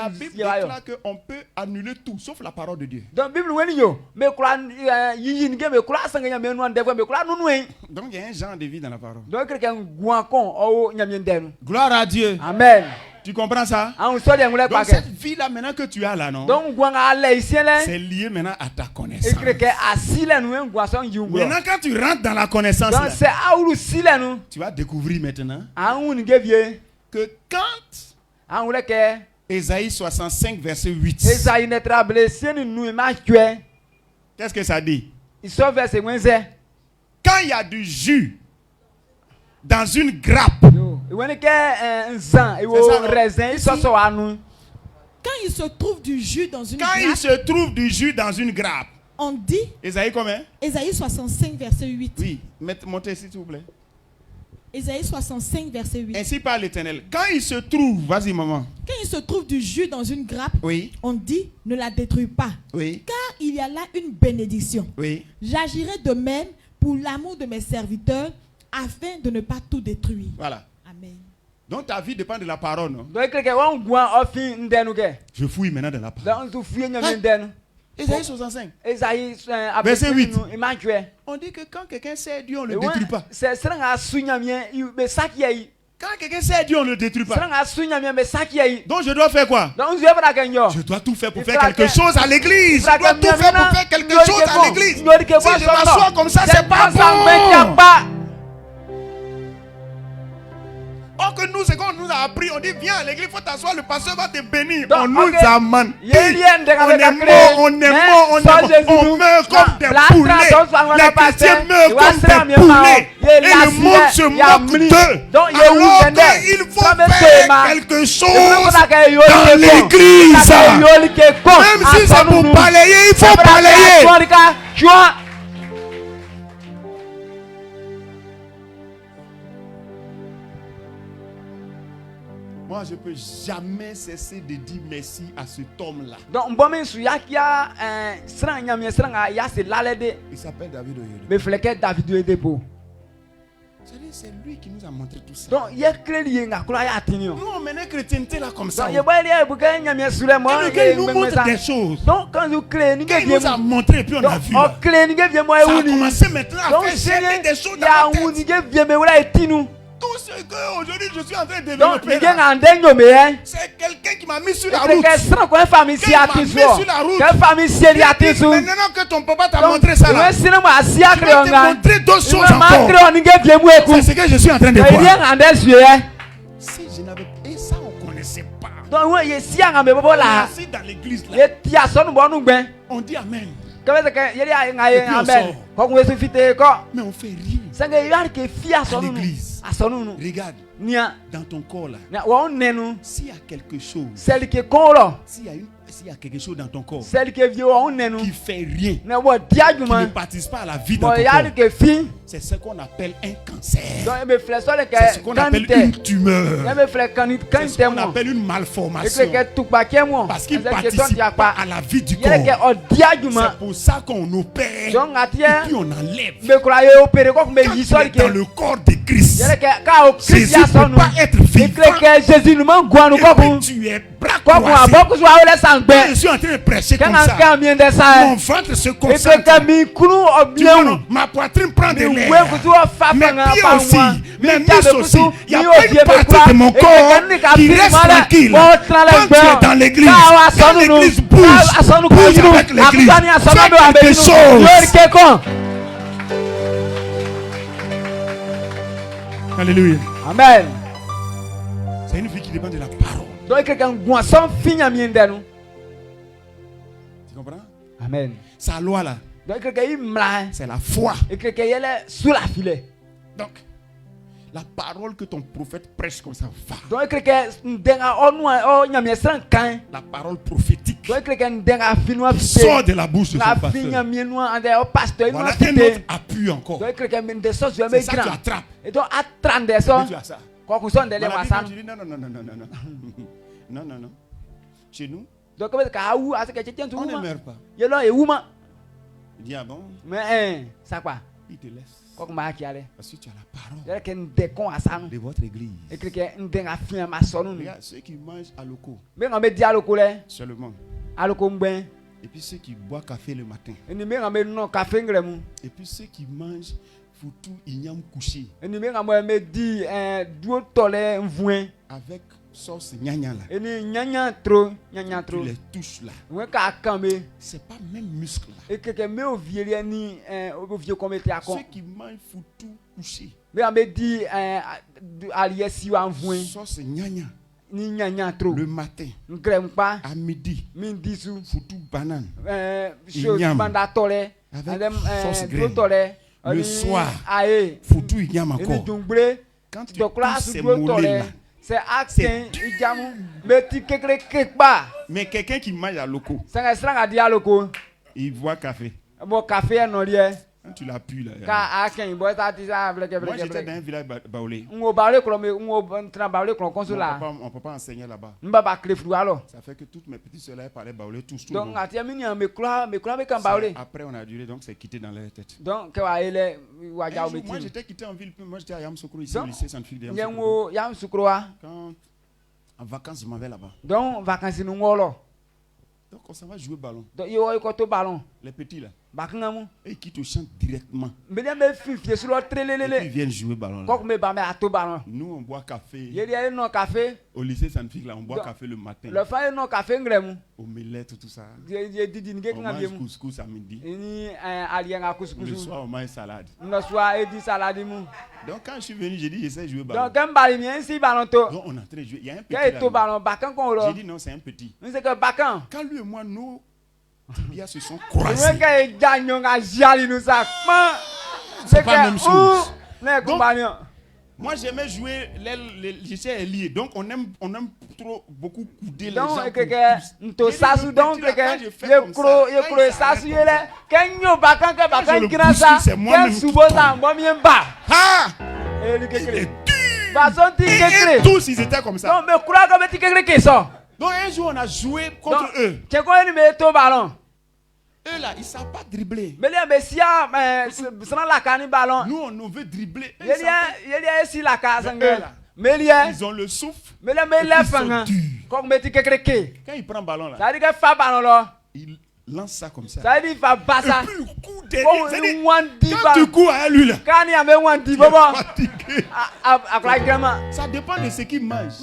Bible déclare qu'on peut annuler tout, sauf la parole de Dieu. Donc, il y a un genre de vie dans la parole. Gloire à Dieu. Amen. Tu comprends ça? Donc cette vie-là maintenant que tu as là, non? C'est lié maintenant à ta connaissance. Maintenant quand tu rentres dans la connaissance là, tu vas découvrir maintenant que quand Ésaïe 65 verset 8, qu'est-ce que ça dit? Quand il y a du jus dans une grappe, quand il se trouve du jus dans une grappe, on dit, Ésaïe combien? Ésaïe 65 verset 8. Oui, montez s'il vous plaît. Ésaïe 65 verset 8. Ainsi parle l'Éternel. Quand il se trouve, vas-y maman. Quand il se trouve du jus dans une grappe, oui, on dit ne la détruis pas. Oui. Car il y a là une bénédiction. Oui. J'agirai de même pour l'amour de mes serviteurs afin de ne pas tout détruire. Voilà. Amen. Donc ta vie dépend de la parole, non? Je fouille maintenant de la parole. Ésaïe 65. Verset 8. On dit que quand quelqu'un sait Dieu, on ne le détruit pas. Quand quelqu'un sait Dieu, on ne le détruit pas. Donc je dois faire quoi? Je dois tout faire pour faire quelque chose à l'église. Je dois tout faire pour faire quelque chose à l'église. Si je m'assois comme ça, c'est pas bon. Or que nous, c'est qu'on nous a appris. On dit, viens à l'église, il faut t'asseoir, le pasteur va te bénir. On nous a menti. On meurt comme des poulets. Les chrétiens meurent comme des poulets. Et le monde se moque d'eux. Alors qu'il faut faire quelque chose dans l'église. Même si c'est pour balayer, il faut balayer. Moi, je ne peux jamais cesser de dire merci à cet homme-là. Il s'appelle David Oyedepo. C'est lui qui nous a montré tout ça. Nous, on menait chrétienté là comme ça. Et le gars, il nous montre des choses. Il nous a montré et puis on a vu. Ça a commencé maintenant à faire des choses dans la tête. Tout ce qu'aujourd'hui je suis en train de développer, c'est quelqu'un qui m'a mis sur la route. Maintenant que ton papa t'a montré ça là, il va te montrer d'autres choses encore. C'est ce que je suis en train de voir. Si je n'avais pas... Et ça on ne connaissait pas. On est assis dans l'église là. On dit Amen. Et puis on sort. Mais on fait rien. À l'église. Regarde. Dans ton corps là. S'il y a quelque chose. S'il y a quelque chose dans ton corps qui fait rien, qui ne participe pas à la vie dans ton corps, c'est ce qu'on appelle un cancer. C'est ce qu'on appelle une tumeur. C'est ce qu'on appelle une malformation. Parce qu'il ne participe pas à la vie du corps. C'est pour ça qu'on opère et puis on enlève. Quand tu es dans le corps de Christ, Jésus ne peut pas être vivant et puis tu es bras croisés. Je suis en train de prêcher comme ça. Mon ventre se concentre. Ma poitrine prend de l'air. Mes pieds aussi. Mes muscles aussi. Il n'y a pas une partie de mon corps qui reste tranquille. Quand tu es dans l'église, quand l'église bouge avec l'église. Fais quelque chose. Alléluia. Amen. C'est une vie qui dépend de la parole. Tu comprends? Amen. Sa loi là, c'est la foi. Donc, la parole que ton prophète prêche comme ça va. La parole prophétique sort de la bouche de son pasteur. Voilà un autre appui encore. C'est ça que tu attrapes. Et tu as ça. Tu dis non. Non. Chez nous, on ne meurt pas. Il dit ah bon? Il te laisse. Parce que tu as la parole de votre église. Regarde, ceux qui mangent à locaux seulement. Et puis ceux qui boivent café le matin. Et puis ceux qui mangent foutu igname couché. Avec sauce gnagna là. Tu les touches là. C'est pas même muscle là. Ceux qui mangent foutu couché. Sauce gnagna. Le matin. À midi. Foutu banane. Igname. Avec sauce graine. Le soir. Foutu igname encore. Quand tu touches ces mollets là. C'est mais quelqu'un qui mange à locaux, il boit café. Quand tu l'as pu là. Moi j'étais dans un village baoulé. Mon papa enseignait là-bas. Ça fait que toutes mes petites soeurs parlaient baoulé tous. Donc après on a duré, donc c'est quitté dans leur tête. Donc moi j'étais quitté en ville, moi j'étais à Yamoussoukro ici au lycée Sainte-Fille de Yamoussoukro. Quand en vacances je m'en vais là-bas. Donc on s'en va jouer ballon. Les petits là. et qui te chantent directement. Et ils viennent jouer ballon là. Nous on boit café. Au lycée scientifique là, on boit café le matin. Omelette, tout ça. On mange couscous à midi. Le soir on mange salade. Donc quand je suis venu, j'ai dit j'essaie de jouer ballon. Donc on est en train de jouer. Il y a un petit là. J'ai dit non, c'est un petit. Quand lui et moi nous tibias se sont croisés. C'est pas la même chose. Donc, moi j'aimais jouer j'étais lié. Donc on aime trop beaucoup couder les gens. Et tous ils étaient comme ça. Donc un jour on a joué contre eux. Eux là, ils ne savent pas dribbler. Nous on veut dribbler. Ils ont le souffle. Et ils sont durs. Quand il prend le ballon là, il lance ça comme ça. Et puis le coup derrière. Quand tu cours à lui là, tu es fatigué. Ça dépend de ce qu'il mange.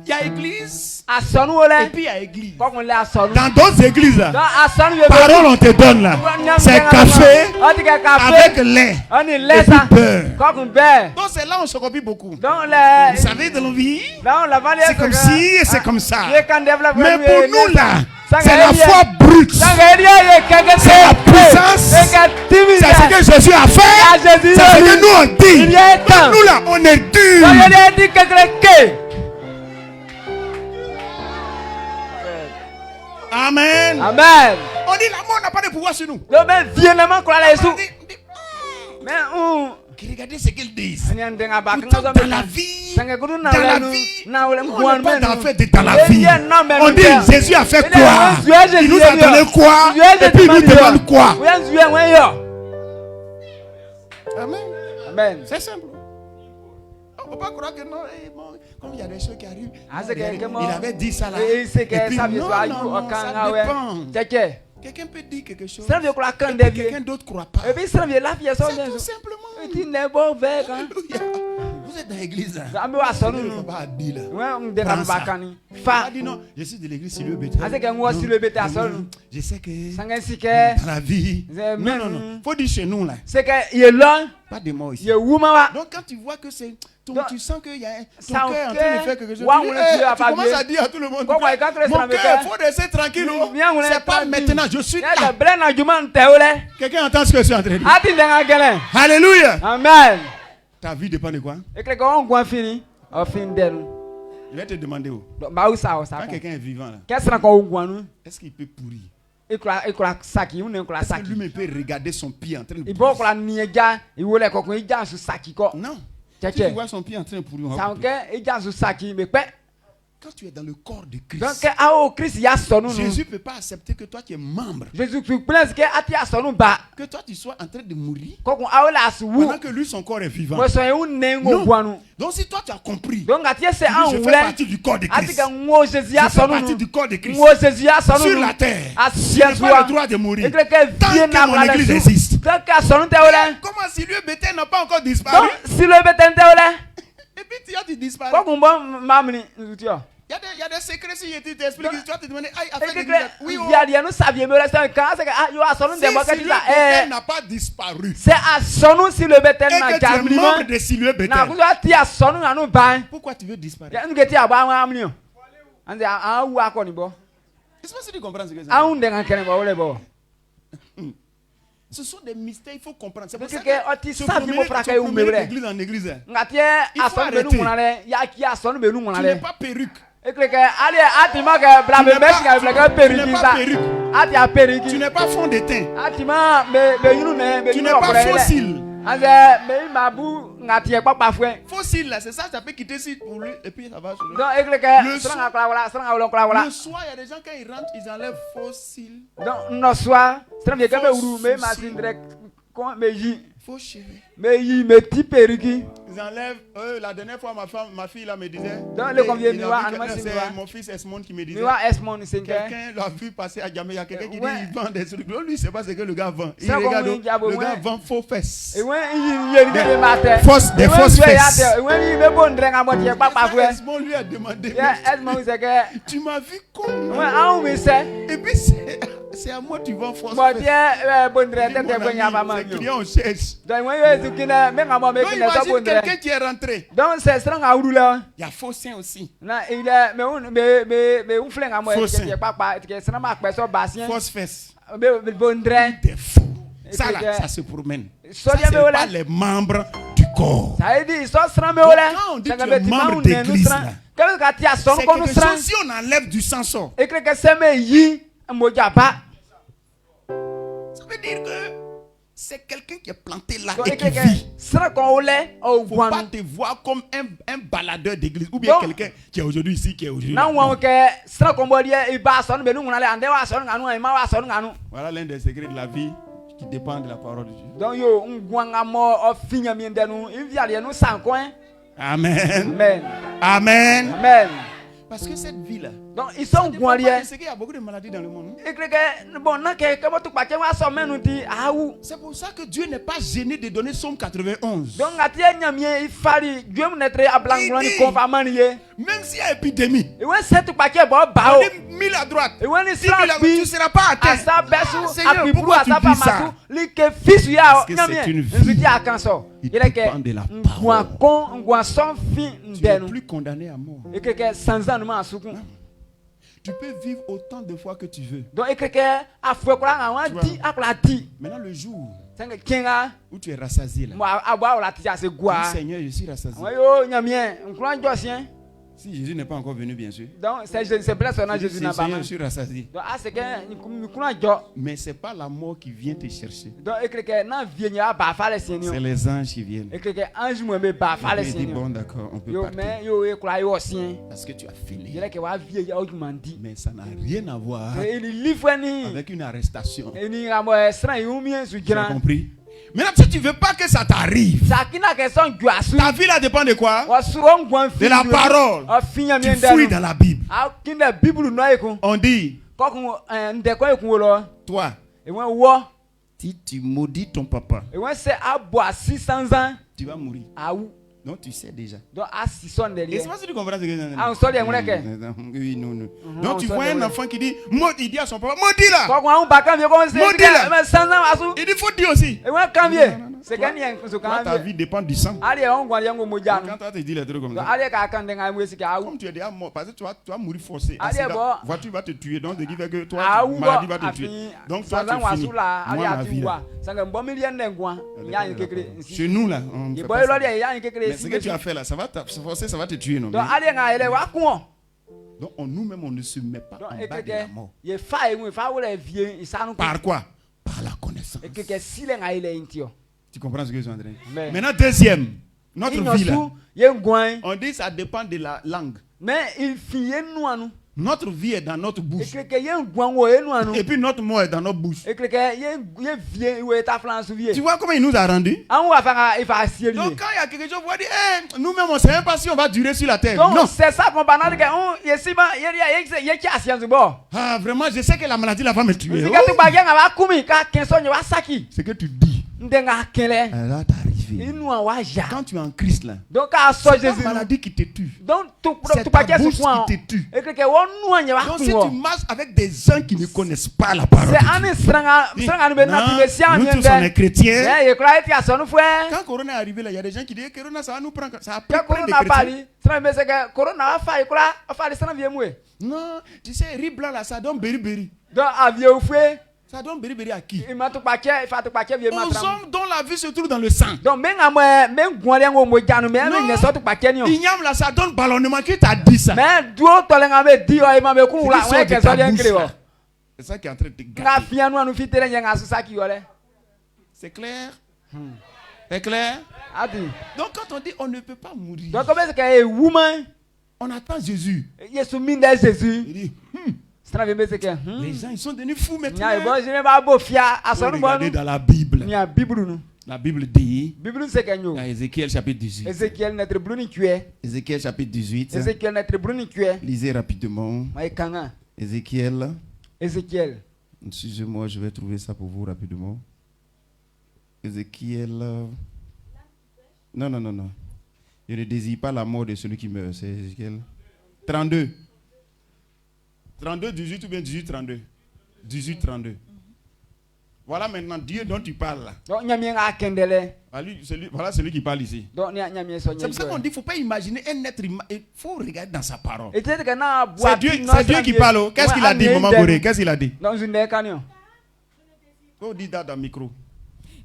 Il y a église et puis il y a église. Dans d'autres églises là, parole on te donne là, c'est café avec lait et puis beurre. Donc c'est là on se copie beaucoup. Vous savez de la vie, c'est comme ci et c'est comme ça. Mais pour nous là, c'est la foi brute. C'est la puissance. C'est ce que Jésus a fait. C'est ce que nous on dit. Donc nous là, on est durs. Amen. Amen. On dit la mort n'a pas de pouvoir sur nous. Regardez ce qu'ils disent. Pourtant, dans la vie, on n'a pas d'affaire dans la vie. On dit Jésus a fait quoi? Il nous a donné quoi? Et puis il nous demande quoi? Amen. Amen. C'est simple. On ne peut pas croire que non, comme il y a des choses qui arrivent. Il avait dit ça là. Et puis non, ça dépend. Quelqu'un peut dire quelque chose. Et quelqu'un d'autre ne croit pas. C'est tout simplement. Vous êtes dans l'église. On va dire là. Dit non, je suis de l'église sur le bétail. Je sais que dans la vie. Non. Faut dire chez nous là. Pas de mots ici. Donc quand tu vois que c'est tu sens qu'il y a ton cœur en train de faire quelque chose. Tu commences à dire à tout le monde, mon cœur, il faut rester tranquille. C'est pas maintenant, je suis là. Quelqu'un entend ce que je suis en train de dire? Alléluia. Amen. Ta vie dépend de quoi? Je vais te demander où. Quand quelqu'un est vivant là, est-ce qu'il peut pourrir? Est-ce que lui-même peut regarder son pied en train de pourrir? Non. Tu vois son pied en train de pourrir. Quand tu es dans le corps de Christ, Jésus ne peut pas accepter que toi tu es membre. Que toi tu sois en train de mourir pendant que lui son corps est vivant. Non. Donc si toi tu as compris, je fais partie du corps de Christ. Je fais partie du corps de Christ. Sur la terre, je n'ai pas le droit de mourir. Tant que mon église existe. Comment si le bétail n'a pas encore disparu? Et puis tu disparais. Il y a des secrets si je t'explique. Tu vas te demander, oui, si le bétail n'a pas disparu, et que tu es membre de si le bétail, pourquoi tu veux disparaître? Je sais pas si tu comprends ce que c'est. Ce sont des mystères, il faut comprendre. C'est pour ça que se promener d'église en église, il faut arrêter. Tu n'es pas perruque. Tu n'es pas fond de teint. Tu n'es pas fossile. Fossile là, c'est ça, ça peut quitter ici pour lui et puis ça va sur le soir, il y a des gens quand ils rentrent, ils enlèvent fossile. faux cheveux. Mais il me dit perruque. Ils enlèvent. La dernière fois, ma fille là me disait. C'est mon fils Esmond qui me disait. Quelqu'un l'a vu passer à Djamé. Il y a quelqu'un qui dit il vend des trucs. Lui, il sait pas ce que le gars vend. Il regarde. Le gars vend faux fesses. Des fausses fesses. Esmond lui a demandé. Tu m'as vu comment? Et puis c'est à moi tu vends fausse fesses. C'est client on cherche. Donc imagine quelqu'un qui est rentré. Il y a faux seins aussi. Faux seins. Fausses fesses. Des faux. Ça là, ça se promène. Ça c'est pas les membres du corps. Donc, quand on dit que le membre d'église là, c'est quelque chose, si on enlève du sang sort. Ça veut dire que c'est quelqu'un qui est planté là et qui vit. Il ne faut pas te voir comme un baladeur d'église ou bien quelqu'un qui est aujourd'hui ici, qui est aujourd'hui là. Voilà l'un des secrets de la vie qui dépend de la parole de Dieu. Amen. Amen. Amen. Parce que cette vie-là, donc ils sont guerriers. C'est qu'il y a beaucoup de maladies dans le monde. C'est pour ça que Dieu n'est pas gêné de donner Psaume 91. Donc même s'il y a épidémie, on dit 1000 à droite, 1000 à gauche, tu ne seras pas atteint. Seigneur, pourquoi tu dis ça? Parce que c'est une vie. Il dépend de la parole. Tu n'es plus condamné à mort. Tu peux vivre autant de fois que tu veux. Maintenant le jour où tu es rassasié là, Seigneur, je suis rassasié. Si Jésus n'est pas encore venu, bien sûr. Donc, Seigneur, je suis rassasié. Mais ce n'est pas la mort qui vient te chercher. C'est les anges qui viennent. Il dit, bon, d'accord, on peut partir. Parce que tu as fini. Mais ça n'a rien à voir avec une arrestation. Tu as compris? Maintenant, si tu ne veux pas que ça t'arrive, ta vie là dépend de quoi? De la parole. Tu fouilles dans la Bible. On dit, toi, si tu maudis ton papa, tu vas mourir. Donc tu sais déjà. Et c'est pas si tu comprends ce que je dis. Oui, non. Donc tu vois un enfant qui dit, il dit à son papa, maudit là. Maudit là. Il dit, faut dire aussi. Toi, ta vie dépend du sang. Quand toi tu dis les trucs comme ça, comme tu es déjà mort, parce que tu vas mourir forcé. La voiture va te tuer, donc ce qui fait que toi, maladie va te tuer. Donc toi, tu finis. Moi, ma vie là. Chez nous là, on fait pas ça. Mais ce que tu as fait là, ça va te tuer, non? Donc nous-mêmes, on ne se met pas en bas de la mort. Par quoi? Par la connaissance. Tu comprends ce que je suis en train de dire? Maintenant, deuxième, notre vie là, on dit que ça dépend de la langue. Notre vie est dans notre bouche. Et puis notre mort est dans notre bouche. Tu vois comment il nous a rendu? Donc quand il y a quelque chose, on va dire, nous-mêmes on ne sait même pas si on va durer sur la terre. Non. C'est ça qu'on va dire. Ah, vraiment, je sais que la maladie là va me tuer. Ce que tu dis, elle va t'arriver. Quand tu es en Christ là, c'est la maladie qui te tue. C'est ta bouche qui te tue. Donc si tu marches avec des gens qui ne connaissent pas la parole de Dieu, nous tous on est chrétiens. Quand Corona est arrivé là, il y a des gens qui disent que Corona ça va nous prendre. Ça a pris plein de chrétiens. Non, tu sais, riz blanc là, ça donne beri-beri. Ça donne beri-beri à qui? Aux hommes dont la vie se trouve dans le sang. Igname là, ça donne ballonnement. Qui t'a dit ça? C'est ça qui est en train de te gâter. C'est clair? C'est clair? Donc quand on dit on ne peut pas mourir, on attend Jésus. Il dit, les gens ils sont devenus fous maintenant. Regardez dans la Bible. La Bible dit, dans Ézéchiel chapitre 18. Ézéchiel chapitre 18. Lisez rapidement. Ézéchiel. Excusez-moi, je vais trouver ça pour vous rapidement. Ézéchiel. Non. Je ne désire pas la mort de celui qui meurt. C'est Ézéchiel 32. 32, 18 ou bien 18, 32. 18, 32. Voilà maintenant Dieu dont tu parles là. Voilà celui qui parle ici. C'est pour ça qu'on dit qu'il ne faut pas imaginer un être humain. Il faut regarder dans sa parole. C'est Dieu qui parle. Qu'est-ce qu'il a dit, Maman Goré? Qu'est-ce qu'il a dit? Oh, dis dans le micro.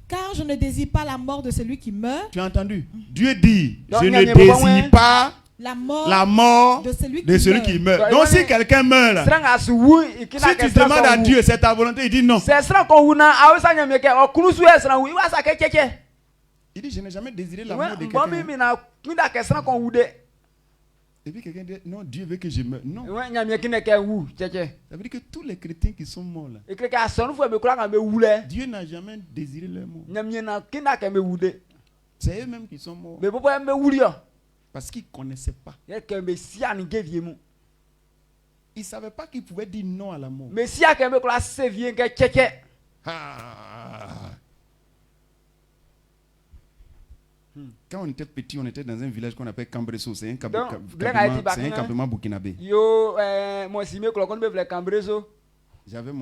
Car je ne désire pas la mort de celui qui meurt. Tu as entendu? Dieu dit, je ne désire pas la mort de celui qui meurt. Donc si quelqu'un meurt là, si tu demandes à Dieu, c'est ta volonté, il dit non. Il dit, je n'ai jamais désiré la mort de quelqu'un. Et puis quelqu'un dit, non, Dieu veut que je meure. Non. Ça veut dire que tous les chrétiens qui sont morts là, Dieu n'a jamais désiré leur mort. C'est eux-mêmes qui sont morts. Parce qu'ils ne connaissaient pas. Ils ne savaient pas qu'ils pouvaient dire non à la mort. Quand on était petit, on était dans un village qu'on appelle Cambreso. C'est un campement burkinabé. J'avais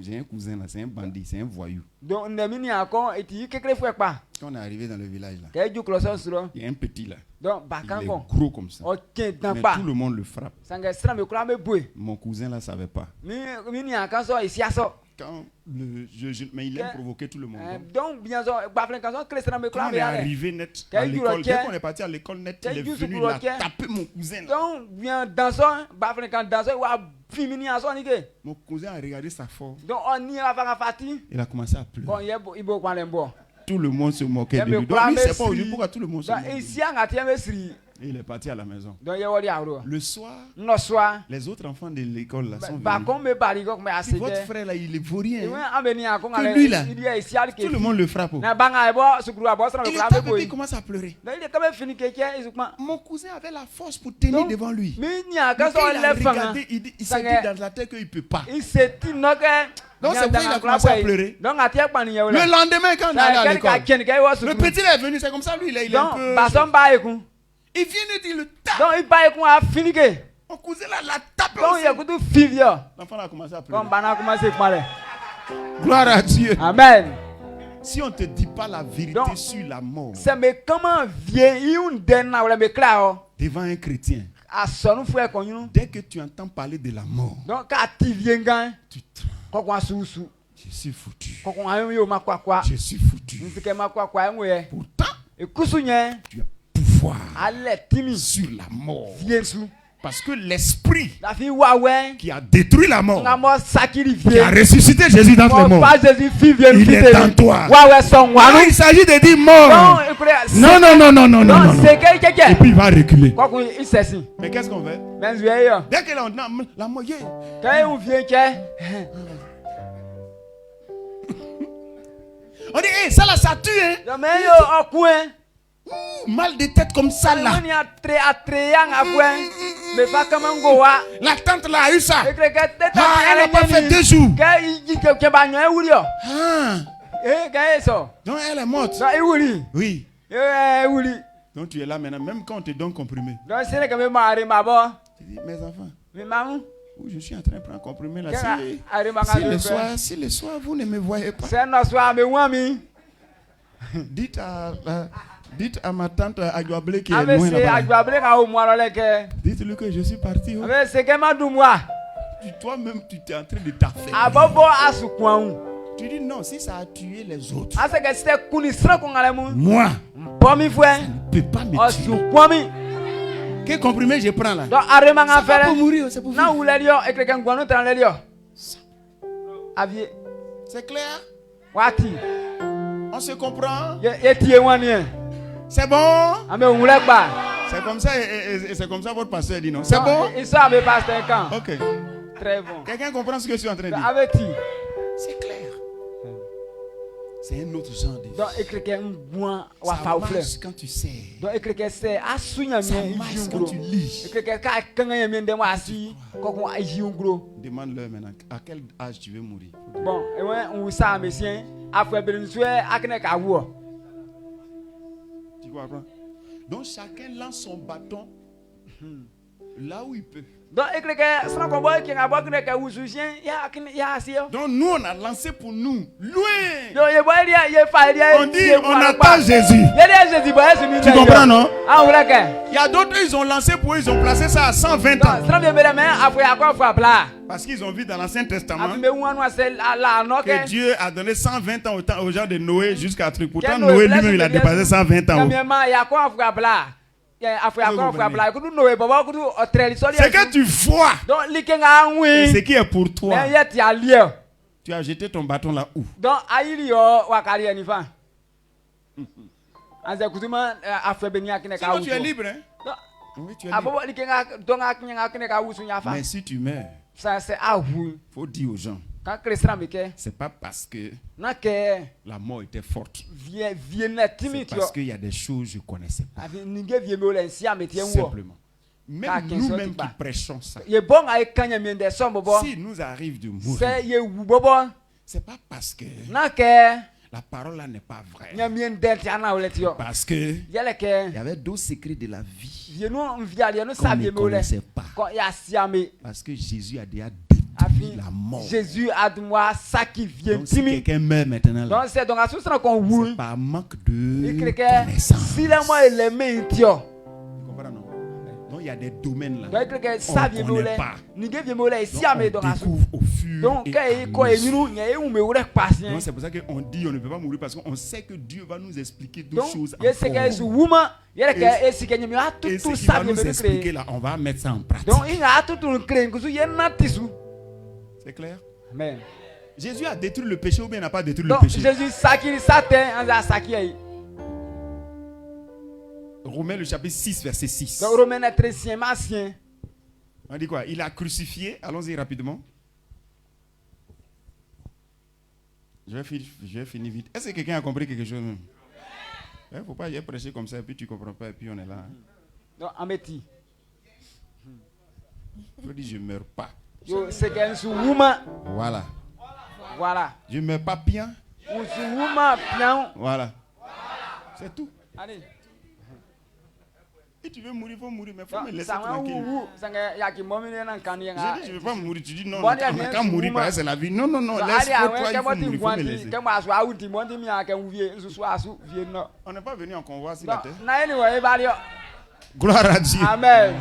j'ai un cousin là, c'est un bandit, c'est un voyou. Quand on est arrivé dans le village là, il y a un petit là. Il est gros comme ça. Mais tout le monde le frappe. Mon cousin là ne savait pas. Mais il aime provoquer tout le monde. Quand on est arrivé net à l'école, dès qu'on est parti à l'école net, il est venu, il a tapé mon cousin là. Mon cousin a regardé sa forme. Il a commencé à pleurer. Tout le monde se moquait de lui. Donc lui, c'est pas aujourd'hui pourquoi tout le monde se moque. Et il est parti à la maison. Le soir, les autres enfants de l'école là sont venus. Si votre frère là, il ne vaut rien. Que lui là, tout le monde le frappe. Il est tapé et il commence à pleurer. Mon cousin avait la force pour tenir devant lui. Mais il a regardé, il s'est dit dans la tête qu'il ne peut pas. Donc c'est pourquoi il a commencé à pleurer. Le lendemain quand on est allé à l'école, le petit est venu, c'est comme ça lui, il est un peu... Il vient et il le tape. Mon cousin là l'a tapé aussi. L'enfant a commencé à pleurer. Gloire à Dieu. Amen. Si on ne te dit pas la vérité sur la mort devant un chrétien, dès que tu entends parler de la mort, tu trembles. Je suis foutu. Je suis foutu. Pourtant, tu as pouvoir sur la mort. Parce que l'esprit qui a détruit la mort, qui a ressuscité Jésus dans les morts, il est en toi. Alors, il s'agit de dire mort. Non. Et puis il va reculer. Mais qu'est-ce qu'on fait? Dès que l'on a la mort, on dit, hey, ça là, ça tue, hein? Mal de tête comme ça là. La tante là a eu ça. Elle n'a pas fait 2 jours. Donc elle est morte. Oui. Donc tu es là maintenant, même quand on te donne comprimé. Tu dis, mes enfants, je suis en train de prendre comprimé là. Si le soir vous ne me voyez pas, dites à ma tante Aguablé qui est loin là-bas. Dites-lui que je suis parti. Toi-même, tu t'es en train de t'affaire. Tu dis non, si ça a tué les autres, moi, ça ne peut pas me tuer. Quel comprimé je prends là? C'est pas pour mourir, c'est pour vivre. C'est clair? On se comprend? C'est bon? C'est comme ça et c'est comme ça votre pasteur dit non. C'est bon? Ok. Très bon. Quelqu'un comprend ce que je suis en train de dire? C'est clair. C'est un autre genre de vie. Donc Ça marche quand tu sais. Donc Ça marche quand tu lis. Demande-leur maintenant à quel âge tu veux mourir. Bon, Tu comprends? Donc chacun lance son bâton là où il peut. Donc nous on a lancé pour nous loin. On dit on attend Jésus. Tu comprends, non? Il y a d'autres, ils ont lancé pour eux, ils ont placé ça à 120 ans. Parce qu'ils ont vu dans l'Ancien Testament que Dieu a donné 120 ans aux gens de Noé jusqu'à truc. Pourtant Noé lui-même il a dépassé 120 ans. C'est que tu vois. Et ce qui est pour toi. Tu as jeté ton bâton là où? Sinon tu es libre, hein? Oui, tu es libre. Mais si tu meurs, il faut dire aux gens, c'est pas parce que la mort était forte. C'est parce qu'il y a des choses que je ne connaissais pas. Simplement. Même nous-mêmes qui prêchons ça, si nous arrive de mourir, c'est pas parce que la parole là n'est pas vraie. Parce que il y avait d'autres secrets de la vie qu'on ne connaissait pas. Parce que Jésus a déjà détruit la mort. Donc si quelqu'un meurt maintenant, c'est par manque de connaissance. Donc il y a des domaines là on ne connaît pas. Donc on découvre au fur et à mesure. Donc c'est pour ça qu'on dit on ne peut pas mourir parce qu'on sait que Dieu va nous expliquer d'autres choses encore. Et ce qu'il va nous expliquer là, on va mettre ça en pratique. C'est clair? Amen. Jésus a détruit le péché ou bien n'a pas détruit le péché? Romains le chapitre 6 verset 6. On dit quoi? Il a crucifié. Allons-y rapidement. Je vais finir vite. Est-ce que quelqu'un a compris quelque chose même? Il ne faut pas y prêcher comme ça et puis tu ne comprends pas et puis on est là. Donc, Ameti. Je dis je ne meurs pas. Voilà. Je ne meurs pas bien. Voilà. C'est tout. Allez. Si tu veux mourir, il faut mourir, mais il faut me laisser tranquille. J'ai dit, je ne veux pas mourir. Tu dis, non, quand mourir, c'est la vie. Non, laisse-moi, toi, il faut mourir, il faut me laisser. On n'est pas venu en convoi sur la terre. Gloire à Dieu. Amen.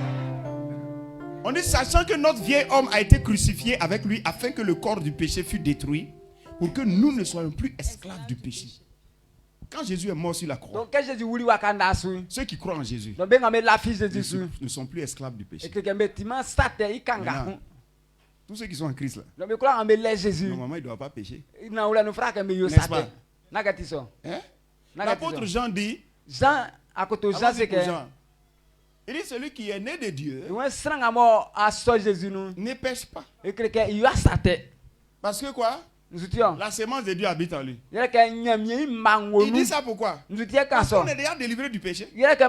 On dit, sachant que notre vieil homme a été crucifié avec lui, afin que le corps du péché fût détruit, pour que nous ne soyons plus esclaves du péché. Quand Jésus est mort sur la croix, ceux qui croient en Jésus ne sont plus esclaves du péché. Maintenant, tous ceux qui sont en Christ là, normalement ils ne doivent pas pécher. N'est-ce pas? Hein? L'apôtre Jean dit, il dit celui qui est né de Dieu ne pêche pas. Parce que quoi? La sémence de Dieu habite en lui. Il dit ça pourquoi? Parce qu'on est déjà délivré du péché. Donc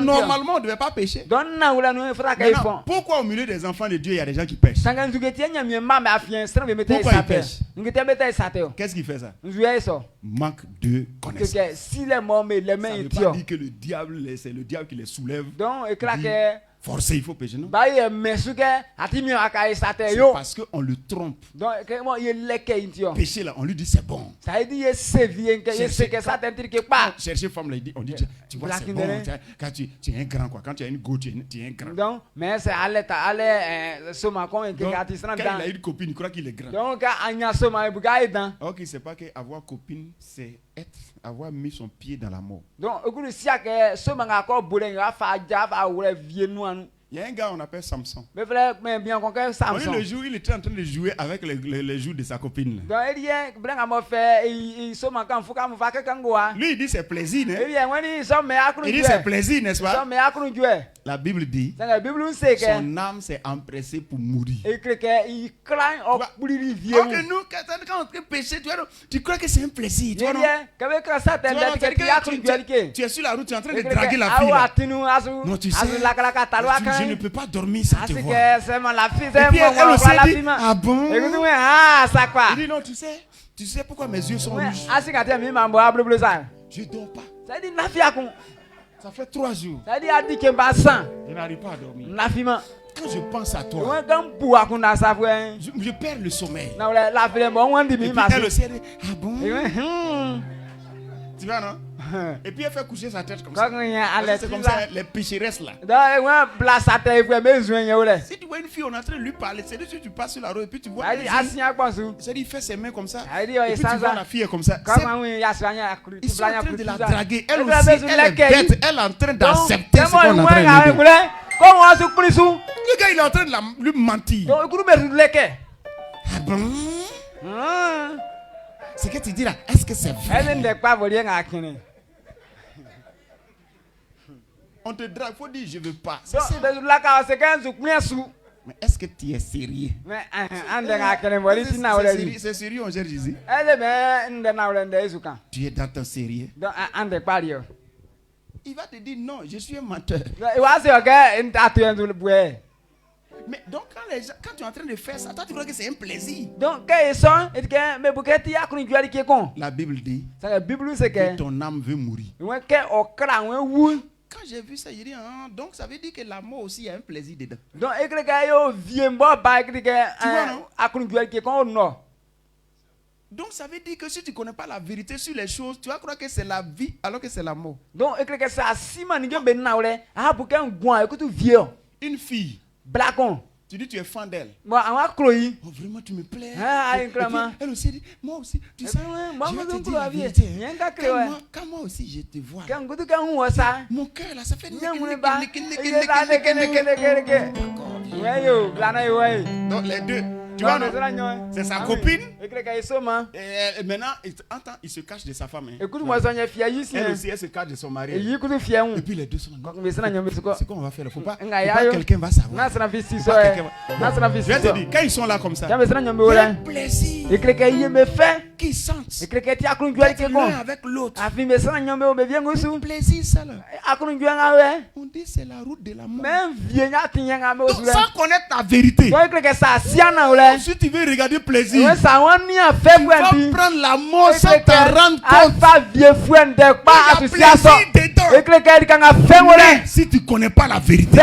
normalement on ne devait pas pécher. Maintenant, pourquoi au milieu des enfants de Dieu il y a des gens qui pêchent? Pourquoi ils pêchent? Qu'est-ce qui fait ça? Manque de connaissance. Ça ne veut pas dire que le diable, c'est le diable qui les soulève. Forcé, il faut pécher, non? C'est parce qu'on le trompe. Péché là, on lui dit c'est bon. Chercher femme là, on dit tu vois c'est bon. Quand tu es un grand quoi, quand tu as une go, tu es un grand. Donc, quand il a une copine, il croit qu'il est grand. Ok, c'est pas qu'avoir copine, c'est avoir mis son pied dans la mort. Il y a un gars, on appelle Samson. Mais bien qu'on que Samson. Le jour, il était en train de jouer avec les joues de sa copine. Donc il dit, lui, il dit c'est plaisir, hein? Il dit c'est plaisir, n'est-ce pas? La Bible dit, son âme s'est empressée pour mourir. Alors que nous, quand on te péché, tu crois que c'est un plaisir. Tu es sur la route, tu es en train de draguer la fille. Non, tu sais, je ne peux pas dormir sans te voir. Et puis elle aussi dit, ah bon? Il dit, non, tu sais pourquoi mes yeux sont rouges? Je dors pas. Ça fait 3 jours. Je n'arrive pas à dormir. Quand je pense à toi, je perds le sommeil. Et puis elle aussi, elle dit, ah bon? Tu vois, non? Et puis elle fait coucher sa tête comme ça. C'est comme ça, les pécheresses là. Si tu vois une fille, on est en train de lui parler, c'est que tu passes sur la route et puis tu vois. C'est-à-dire, il fait ses mains comme ça. Et puis tu vois la fille est comme ça. Ils sont en train de la draguer. Elle aussi, elle est bête. Elle est en train d'accepter ce qu'on est en train de lui dire. Le gars, il est en train de lui mentir. Ah bon? Ce que tu dis là, est-ce que c'est vrai? On te drague, il faut dire je veux pas. Mais est-ce que tu es sérieux? C'est sérieux, on cherche ici. Tu es dans ton sérieux. Il va te dire non, je suis un menteur. Mais donc quand tu es en train de faire ça, toi tu crois que c'est un plaisir. La Bible dit que ton âme veut mourir. Quand j'ai vu ça, j'ai dit, ah, donc ça veut dire que la mort aussi a un plaisir dedans. Donc, tu vois, non? Donc ça veut dire que si tu ne connais pas la vérité sur les choses, tu vas croire que c'est la vie alors que c'est la mort. Donc, une fille, tu dis tu es fan d'elle. Oh, vraiment tu me plais. Et puis, elle aussi dit, moi aussi, tu sais, je vais te dire la vérité. Quand moi aussi je te vois, mon cœur là, ça fait donc les deux. Tu vois, non? C'est sa copine. Et maintenant, il se cache de sa femme. Elle aussi, elle se cache de son mari. Et puis les deux sont là. C'est quoi on va faire? Il ne faut pas que quelqu'un va savoir. Je vais te dire, quand ils sont là comme ça, il y a un plaisir qu'ils sentent d'être l'un avec l'autre. Un plaisir ça là. On dit c'est la route de la mort. Donc sans connaître la vérité, si tu veux regarder plaisir, tu vas prendre la mort sans te rendre compte. Il y a plaisir dedans. Mais si tu ne connais pas la vérité,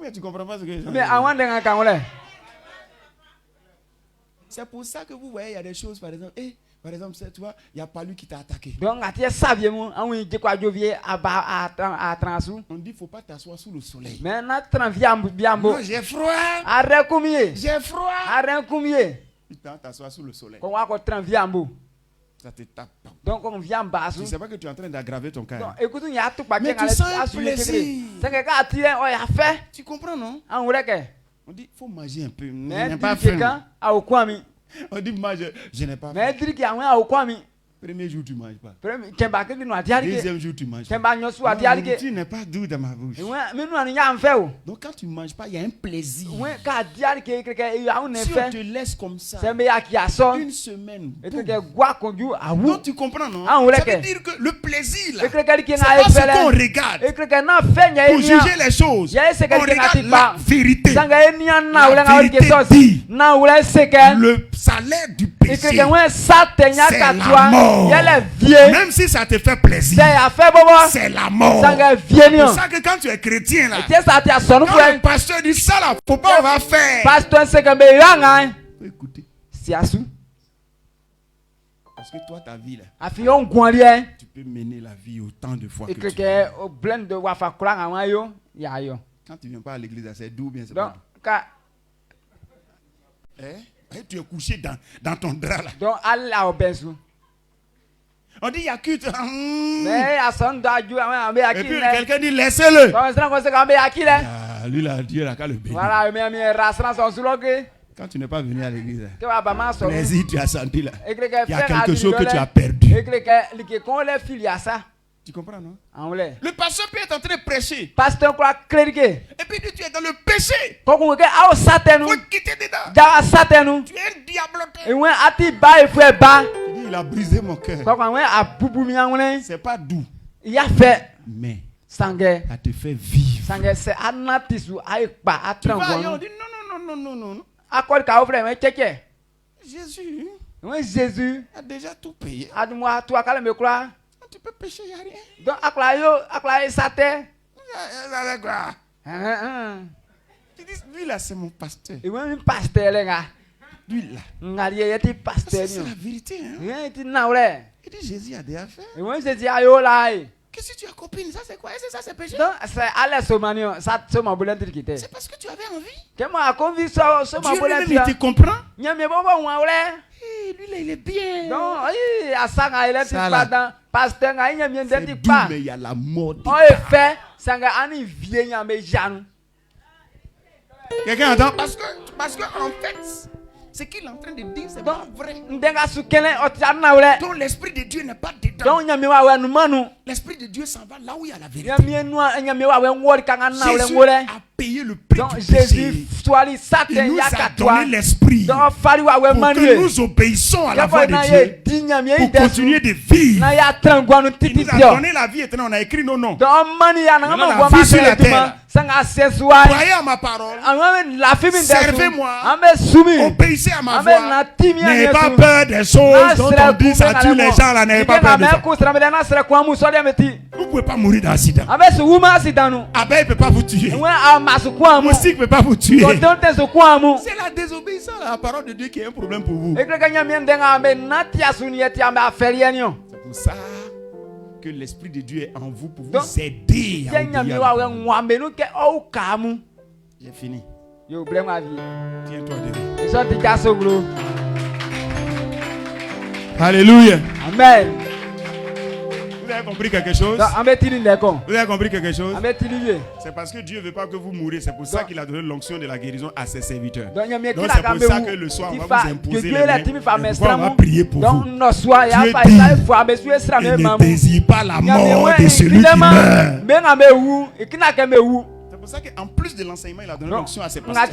mais tu ne comprends pas ce que je dis. C'est pour ça que vous voyez, il y a des choses, par exemple, tu vois, il n'y a pas lui qui t'a attaqué. On dit, il ne faut pas t'asseoir sous le soleil. Non, j'ai froid. J'ai froid. Tu t'assois sous le soleil. Ça te tape. Donc, tu ne sais pas que tu es en train d'aggraver ton cas. Mais tu sens un plaisir. Tu comprends, non? On dit, il faut manger un peu. Je n'ai pas faim. On dit, moi, je n'ai pas faim. Premier jour, tu ne manges pas. Deuxième jour, tu ne manges pas. Tu n'es pas doux dans ma bouche. Donc, quand tu ne manges pas, il y a un plaisir. Si on te laisse comme ça, une semaine, donc tu comprends, non? Ça veut dire que le plaisir, là, c'est pas ce qu'on regarde pour juger les choses. On regarde la vérité. La vérité dit le salaire du péché, c'est la mort. Même si ça te fait plaisir, c'est la mort. C'est pour ça que quand tu es chrétien là, quand le pasteur dit ça là, faut pas on va faire. Écoutez. Parce que toi ta vie là, tu peux mener la vie autant de fois que tu veux. Quand tu viens pas à l'église, c'est doux bien c'est pas doux. Tu es couché dans ton drap là. On dit il y a culte. Et puis quelqu'un dit laissez-le. Lui là, Dieu n'a qu'à le bénir. Quand tu n'es pas venu à l'église, plaisir, tu as senti là. Il y a quelque chose que tu as perdu. Tu comprends, non? Le pasteur peut être en train de prêcher. Et puis tu es dans le péché. Il faut quitter dedans. Tu es un diabloté. Tu dis, il a brisé mon cœur. C'est pas doux. Mais ça te fait vivre. Tu vas ailleurs, on dit non. Jésus a déjà tout payé. Tu peux pécher, il n'y a rien. Tu dis, lui là, c'est mon pasteur. Lui là. C'est la vérité. Hein? Il dit, Jésus a déjà fait. Qu'est-ce que tu as copine? Ça c'est quoi? Est-ce que ça c'est péché? C'est parce que tu avais envie. Dieu lui-même il te comprend. Lui là il est bien. Ça là. C'est doux, mais il y a la mort. Quelqu'un entend? Parce que en fait, ce qu'il est en train de dire, c'est pas vrai. Donc l'esprit de Dieu n'est pas dedans. L'esprit de Dieu s'en va là où il y a la vérité. Jésus a payé le prix du péché. Il nous a donné l'esprit pour que nous obéissons à la voix de Dieu, pour continuer de vivre. Il nous a donné la vie éternelle. On a écrit nos noms. La vie sur la terre. Croyez à ma parole. Servez-moi. Obéissez à ma voix. N'ayez pas peur des choses dont on dit ça tue les gens là. N'ayez pas peur de ça. Vous ne pouvez pas mourir d'accident. Abeille ne peut pas vous tuer. Moustique ne peut pas vous tuer. C'est la désobéissance à la parole de Dieu qui est un problème pour vous. C'est pour ça que l'esprit de Dieu est en vous pour vous aider à obéir. J'ai fini. Tiens-toi debout. Alléluia. Amen. Vous avez compris quelque chose? Vous avez compris quelque chose? C'est parce que Dieu ne veut pas que vous mouriez. C'est pour ça qu'il a donné l'onction de la guérison à ses serviteurs. Donc c'est pour ça que le soir, on va vous imposer les mains. On va prier pour vous. Dieu dit, il ne désire pas la mort de celui qui meurt. C'est pour ça qu'en plus de l'enseignement, il a donné l'onction à ses pasteurs.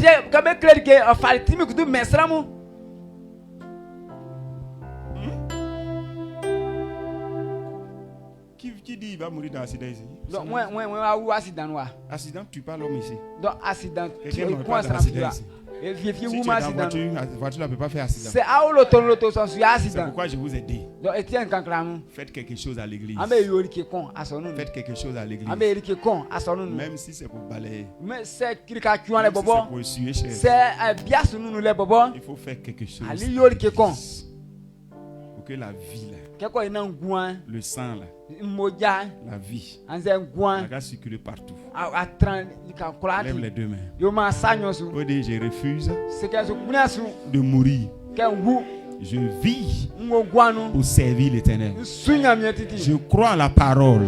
Qui dit il va mourir dans l'accident ici? Accident, tu parles l'homme ici. Quelqu'un ne meurt pas dans l'accident ici. Si tu es dans la voiture ne peut pas faire accident. C'est pourquoi je vous ai dit. Faites quelque chose à l'église. Faites quelque chose à l'église. Même si c'est pour balayer. Même si c'est pour essuyer chaise. Il faut faire quelque chose pour que la vie là, le sang là, la vie va circuler partout. Lève les deux mains. Oh Dieu, je refuse de mourir. Je vis pour servir l'Éternel. Je crois à la parole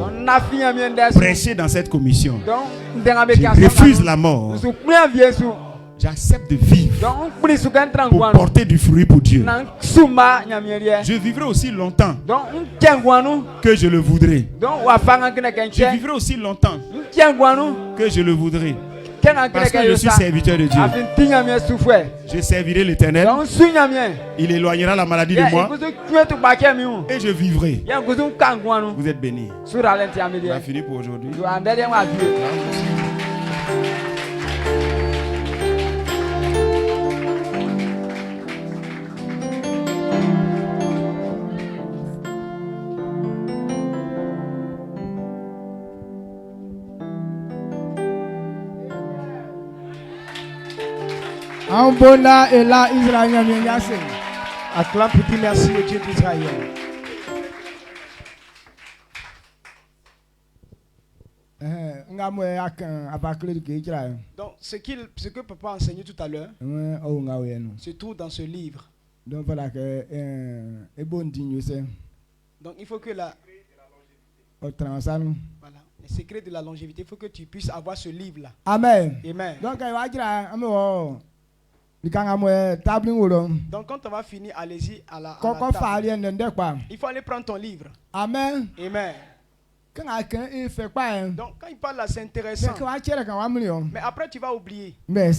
prêchée dans cette commission. Je refuse la mort. J'accepte de vivre pour porter du fruit pour Dieu. Je vivrai aussi longtemps que je le voudrais. Je vivrai aussi longtemps que je le voudrais. Parce que je suis serviteur de Dieu. Je servirai l'Éternel. Il éloignera la maladie de moi. Et je vivrai. Vous êtes bénis. On a fini pour aujourd'hui. Ambola et là Israël acclame pour dire merci au Dieu d'Israël. Donc ce que papa a enseigné tout à l'heure se trouve dans ce livre. Donc voilà que Donc il faut que la... Voilà. Le secret de la longévité, il faut que tu puisses avoir ce livre-là. Amen. Amen. Donc quand on va finir, allez-y à la table. Il faut aller prendre ton livre. Amen. Amen. Donc quand il parle là, c'est intéressant. Mais après tu vas oublier. Mais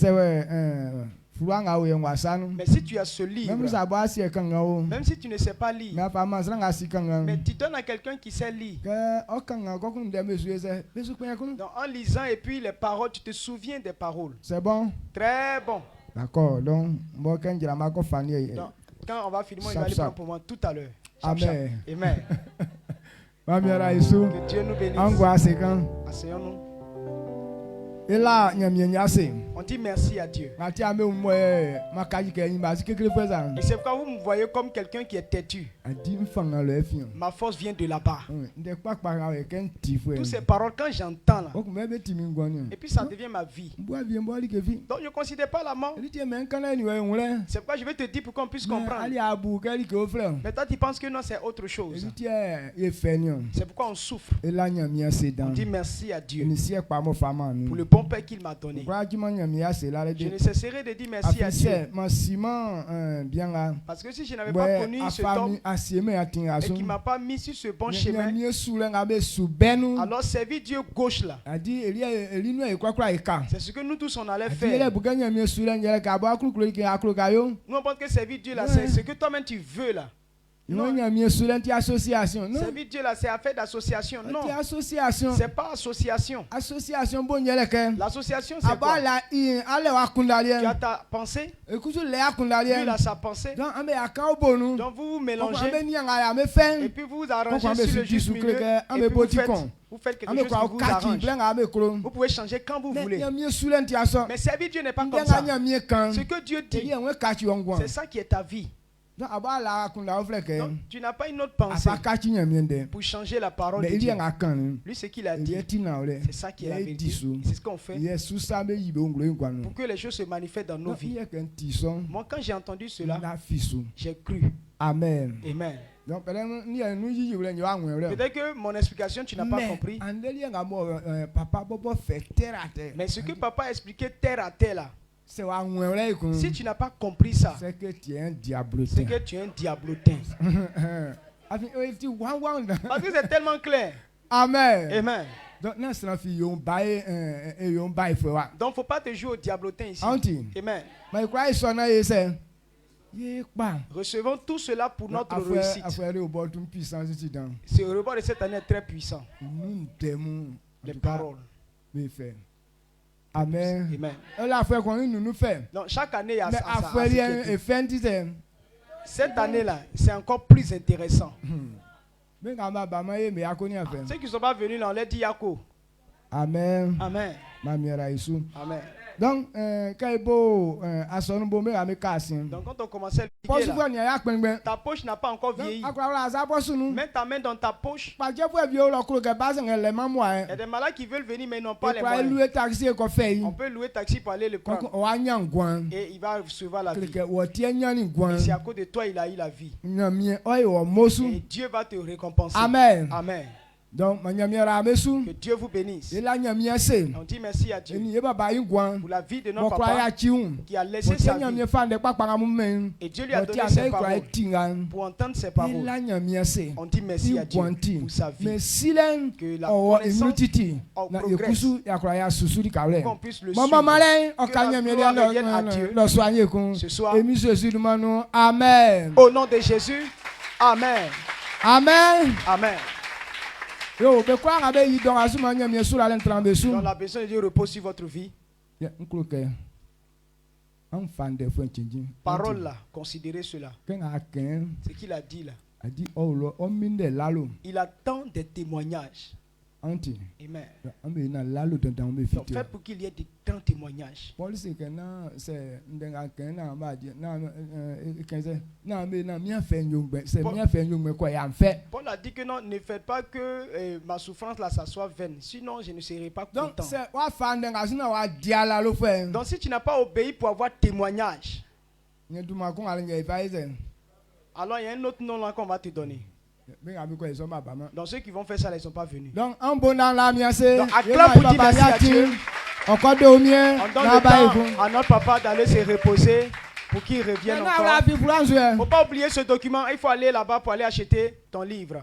si tu as ce livre, même si tu ne sais pas lire, mais tu donnes à quelqu'un qui sait lire. Donc en lisant et puis les paroles, tu te souviens des paroles. C'est bon? Très bon. D'accord. Donc quand on va finir, il va aller prendre pour moi tout à l'heure. Amen. Amen. Que Dieu nous bénisse. Asseyons-nous. On dit merci à Dieu. Et c'est pourquoi vous me voyez comme quelqu'un qui est têtu. Ma force vient de là-bas. Toutes ces paroles, quand j'entends là, et puis ça devient ma vie. Donc je ne considère pas la mort. C'est pourquoi je vais te dire pour qu'on puisse comprendre. Mais toi tu penses que non, c'est autre chose. C'est pourquoi on souffre. On dit merci à Dieu pour le bon Père qu'il m'a donné. Je ne cesserai de dire merci à Dieu. Parce que si je n'avais pas connu cet homme et qu'il ne m'a pas mis sur ce bon chemin, alors servir Dieu gauche là, c'est ce que nous tous on allait faire. Nous on pense que servir Dieu là, c'est ce que toi-même tu veux là. Non. Servir Dieu là, c'est affaire d'association. Non. C'est pas association. L'association, c'est quoi? Tu as ta pensée. Lui a sa pensée. Donc vous vous mélangez. Et puis vous vous arrangez sur le juste milieu. Et puis vous faites quelque chose qui vous arrange. Vous pouvez changer quand vous voulez. Mais servir Dieu n'est pas comme ça. Ce que Dieu dit, c'est ça qui est ta vie. Donc, tu n'as pas une autre pensée pour changer la parole de Dieu. Lui, ce qu'il a dit, c'est ça qui est la vérité. C'est ce qu'on fait pour que les choses se manifestent dans nos vies. Moi, quand j'ai entendu cela, j'ai cru. Amen. Amen. Peut-être que mon explication, tu n'as pas compris. Mais ce que papa a expliqué terre à terre là, si tu n'as pas compris ça, c'est que tu es un diablotin. C'est que tu es un diablotin. Parce que c'est tellement clair. Amen. Amen. Donc, il ne faut pas te jouer au diablotin ici. Amen. Recevons tout cela pour notre réussite. Ce rebord de cette année est très puissant. Les paroles. Amen. Amen. Donc chaque année, il y a ça. Cette année-là, c'est encore plus intéressant. Ceux qui ne sont pas venus là, on leur dit Yako. Amen. Amen. Amen. Donc, donc quand on commençait à lire, ta poche n'a pas encore vieilli. Mets ta main dans ta poche. Il y a des malades qui veulent venir mais ils n'ont pas les moyens. On peut louer taxi pour aller le prendre. Et il va recevoir la vie. Et c'est à cause de toi il a eu la vie. Et Dieu va te récompenser. Amen. Amen. Donc, que Dieu vous bénisse. On dit merci à Dieu pour la vie de notre papa qui a laissé sa vie. Et Dieu lui a donné ses paroles pour entendre ses paroles. On dit merci à Dieu pour sa vie. Que la connaissance progresse. Qu'on puisse le suivre. Que la gloire revienne à Dieu. Ce soir. Amen. Au nom de Jésus. Amen. Amen. Amen. Donc la bénédiction de Dieu repose sur votre vie. Parole là, considérez cela. Ce qu'il a dit là. Il attend des témoignages. Amen. Donc faites pour qu'il y ait des grands témoignages. Paul a dit que non, ne faites pas que ma souffrance là, ça soit vaine. Sinon, je ne serai pas content. Donc si tu n'as pas obéi pour avoir témoignage, alors il y a un autre nom là qu'on va te donner. Donc ceux qui vont faire ça, ils ne sont pas venus. Donc acclame pour dire merci à Dieu. On donne le temps à notre papa d'aller se reposer pour qu'il revienne encore. Il ne faut pas oublier ce document. Il faut aller là-bas pour aller acheter ton livre.